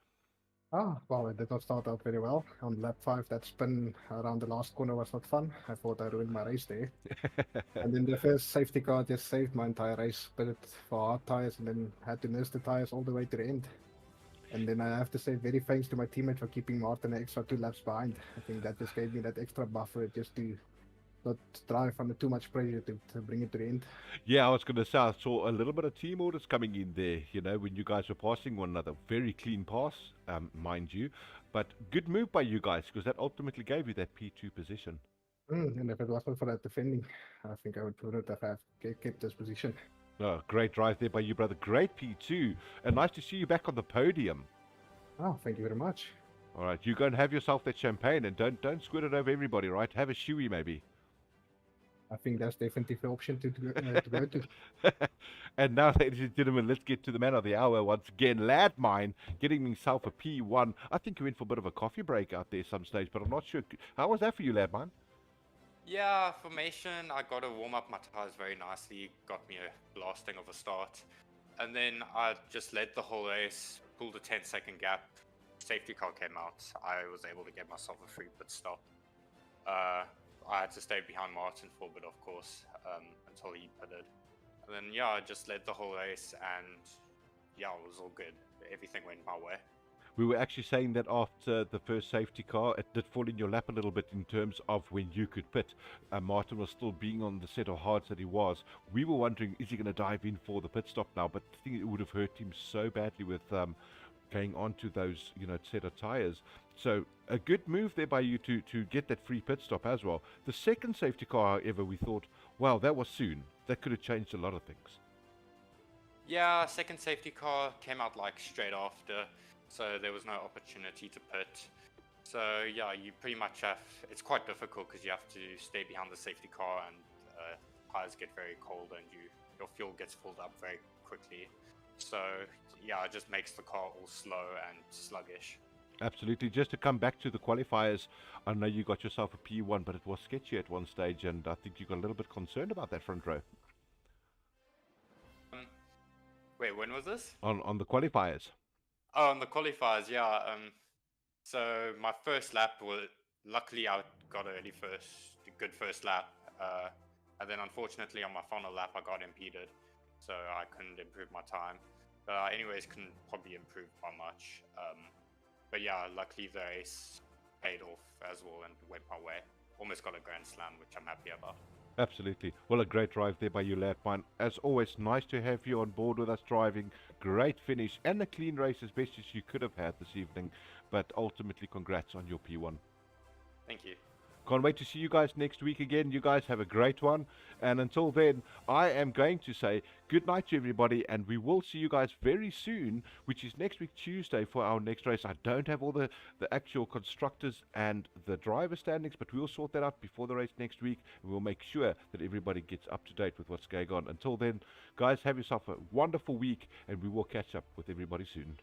Speaker 4: Oh, well, it did not start out very well. On lap 5, that spin around the last corner was not fun. I thought I ruined my race there. And then the first safety car just saved my entire race. Put it for hard tires and then had to nurse the tires all the way to the end. And then I have to say very thanks to my teammate for keeping Martin an extra 2 laps behind. I think that just gave me that extra buffer just to not drive under too much pressure to bring it to the end.
Speaker 1: Yeah, I was going to say, I saw a little bit of team orders coming in there, you know, when you guys were passing one another. Very clean pass, mind you. But good move by you guys, because that ultimately gave you that P2 position.
Speaker 4: And if it wasn't for that defending, I think I wouldn't have kept this position.
Speaker 1: Oh, great drive there by you, brother. Great P2. And nice to see you back on the podium.
Speaker 4: Oh, thank you very much.
Speaker 1: All right, you go and have yourself that champagne, and don't squirt it over everybody, right? Have a shoey maybe.
Speaker 4: I think that's definitely the option to go to.
Speaker 1: And now, ladies and gentlemen, let's get to the man of the hour once again. Ladmine getting himself a P1. I think he went for a bit of a coffee break out there some stage, but I'm not sure. How was that for you, Ladmine?
Speaker 3: Yeah, formation, I got to warm up my tires very nicely, got me a blasting of a start. And then I just led the whole race, pulled a 10-second gap. Safety car came out. I was able to get myself a free pit stop. I had to stay behind Martin for a bit, of course, until he pitted. And then, yeah, I just led the whole race, and yeah, it was all good. Everything went my way.
Speaker 1: We were actually saying that after the first safety car, it did fall in your lap a little bit in terms of when you could pit. Martin was still being on the set of hards that he was. We were wondering, is he going to dive in for the pit stop now? But I think it would have hurt him so badly with going onto those, set of tires. So a good move there by you to get that free pit stop as well. The second safety car, however, we thought, wow, that was soon. That could have changed a lot of things.
Speaker 3: Yeah, second safety car came out like straight after, so there was no opportunity to pit. So yeah, you pretty much have, it's quite difficult because you have to stay behind the safety car, and tires get very cold and your fuel gets filled up very quickly. So yeah, it just makes the car all slow and sluggish.
Speaker 1: Absolutely. Just to come back to the qualifiers, I know you got yourself a P1, but it was sketchy at one stage, and I think you got a little bit concerned about that front row.
Speaker 3: Wait, when was this?
Speaker 1: On the qualifiers.
Speaker 3: Oh, on the qualifiers, yeah. So my first lap was, luckily I got a good first lap, and then unfortunately on my final lap I got impeded, so I couldn't improve my time. Anyways, couldn't probably improve by much. But yeah, luckily the race paid off as well and went my way. Almost got a Grand Slam, which I'm happy about.
Speaker 1: Absolutely. Well, a great drive there by you, Latmine. As always, nice to have you on board with us driving. Great finish and a clean race as best as you could have had this evening. But ultimately, congrats on your P1.
Speaker 3: Thank you.
Speaker 1: Can't wait to see you guys next week again. You guys have a great one. And until then, I am going to say good night to everybody. And we will see you guys very soon, which is next week, Tuesday, for our next race. I don't have all the actual constructors and the driver standings, but we'll sort that out before the race next week. And we'll make sure that everybody gets up to date with what's going on. Until then, guys, have yourself a wonderful week. And we will catch up with everybody soon.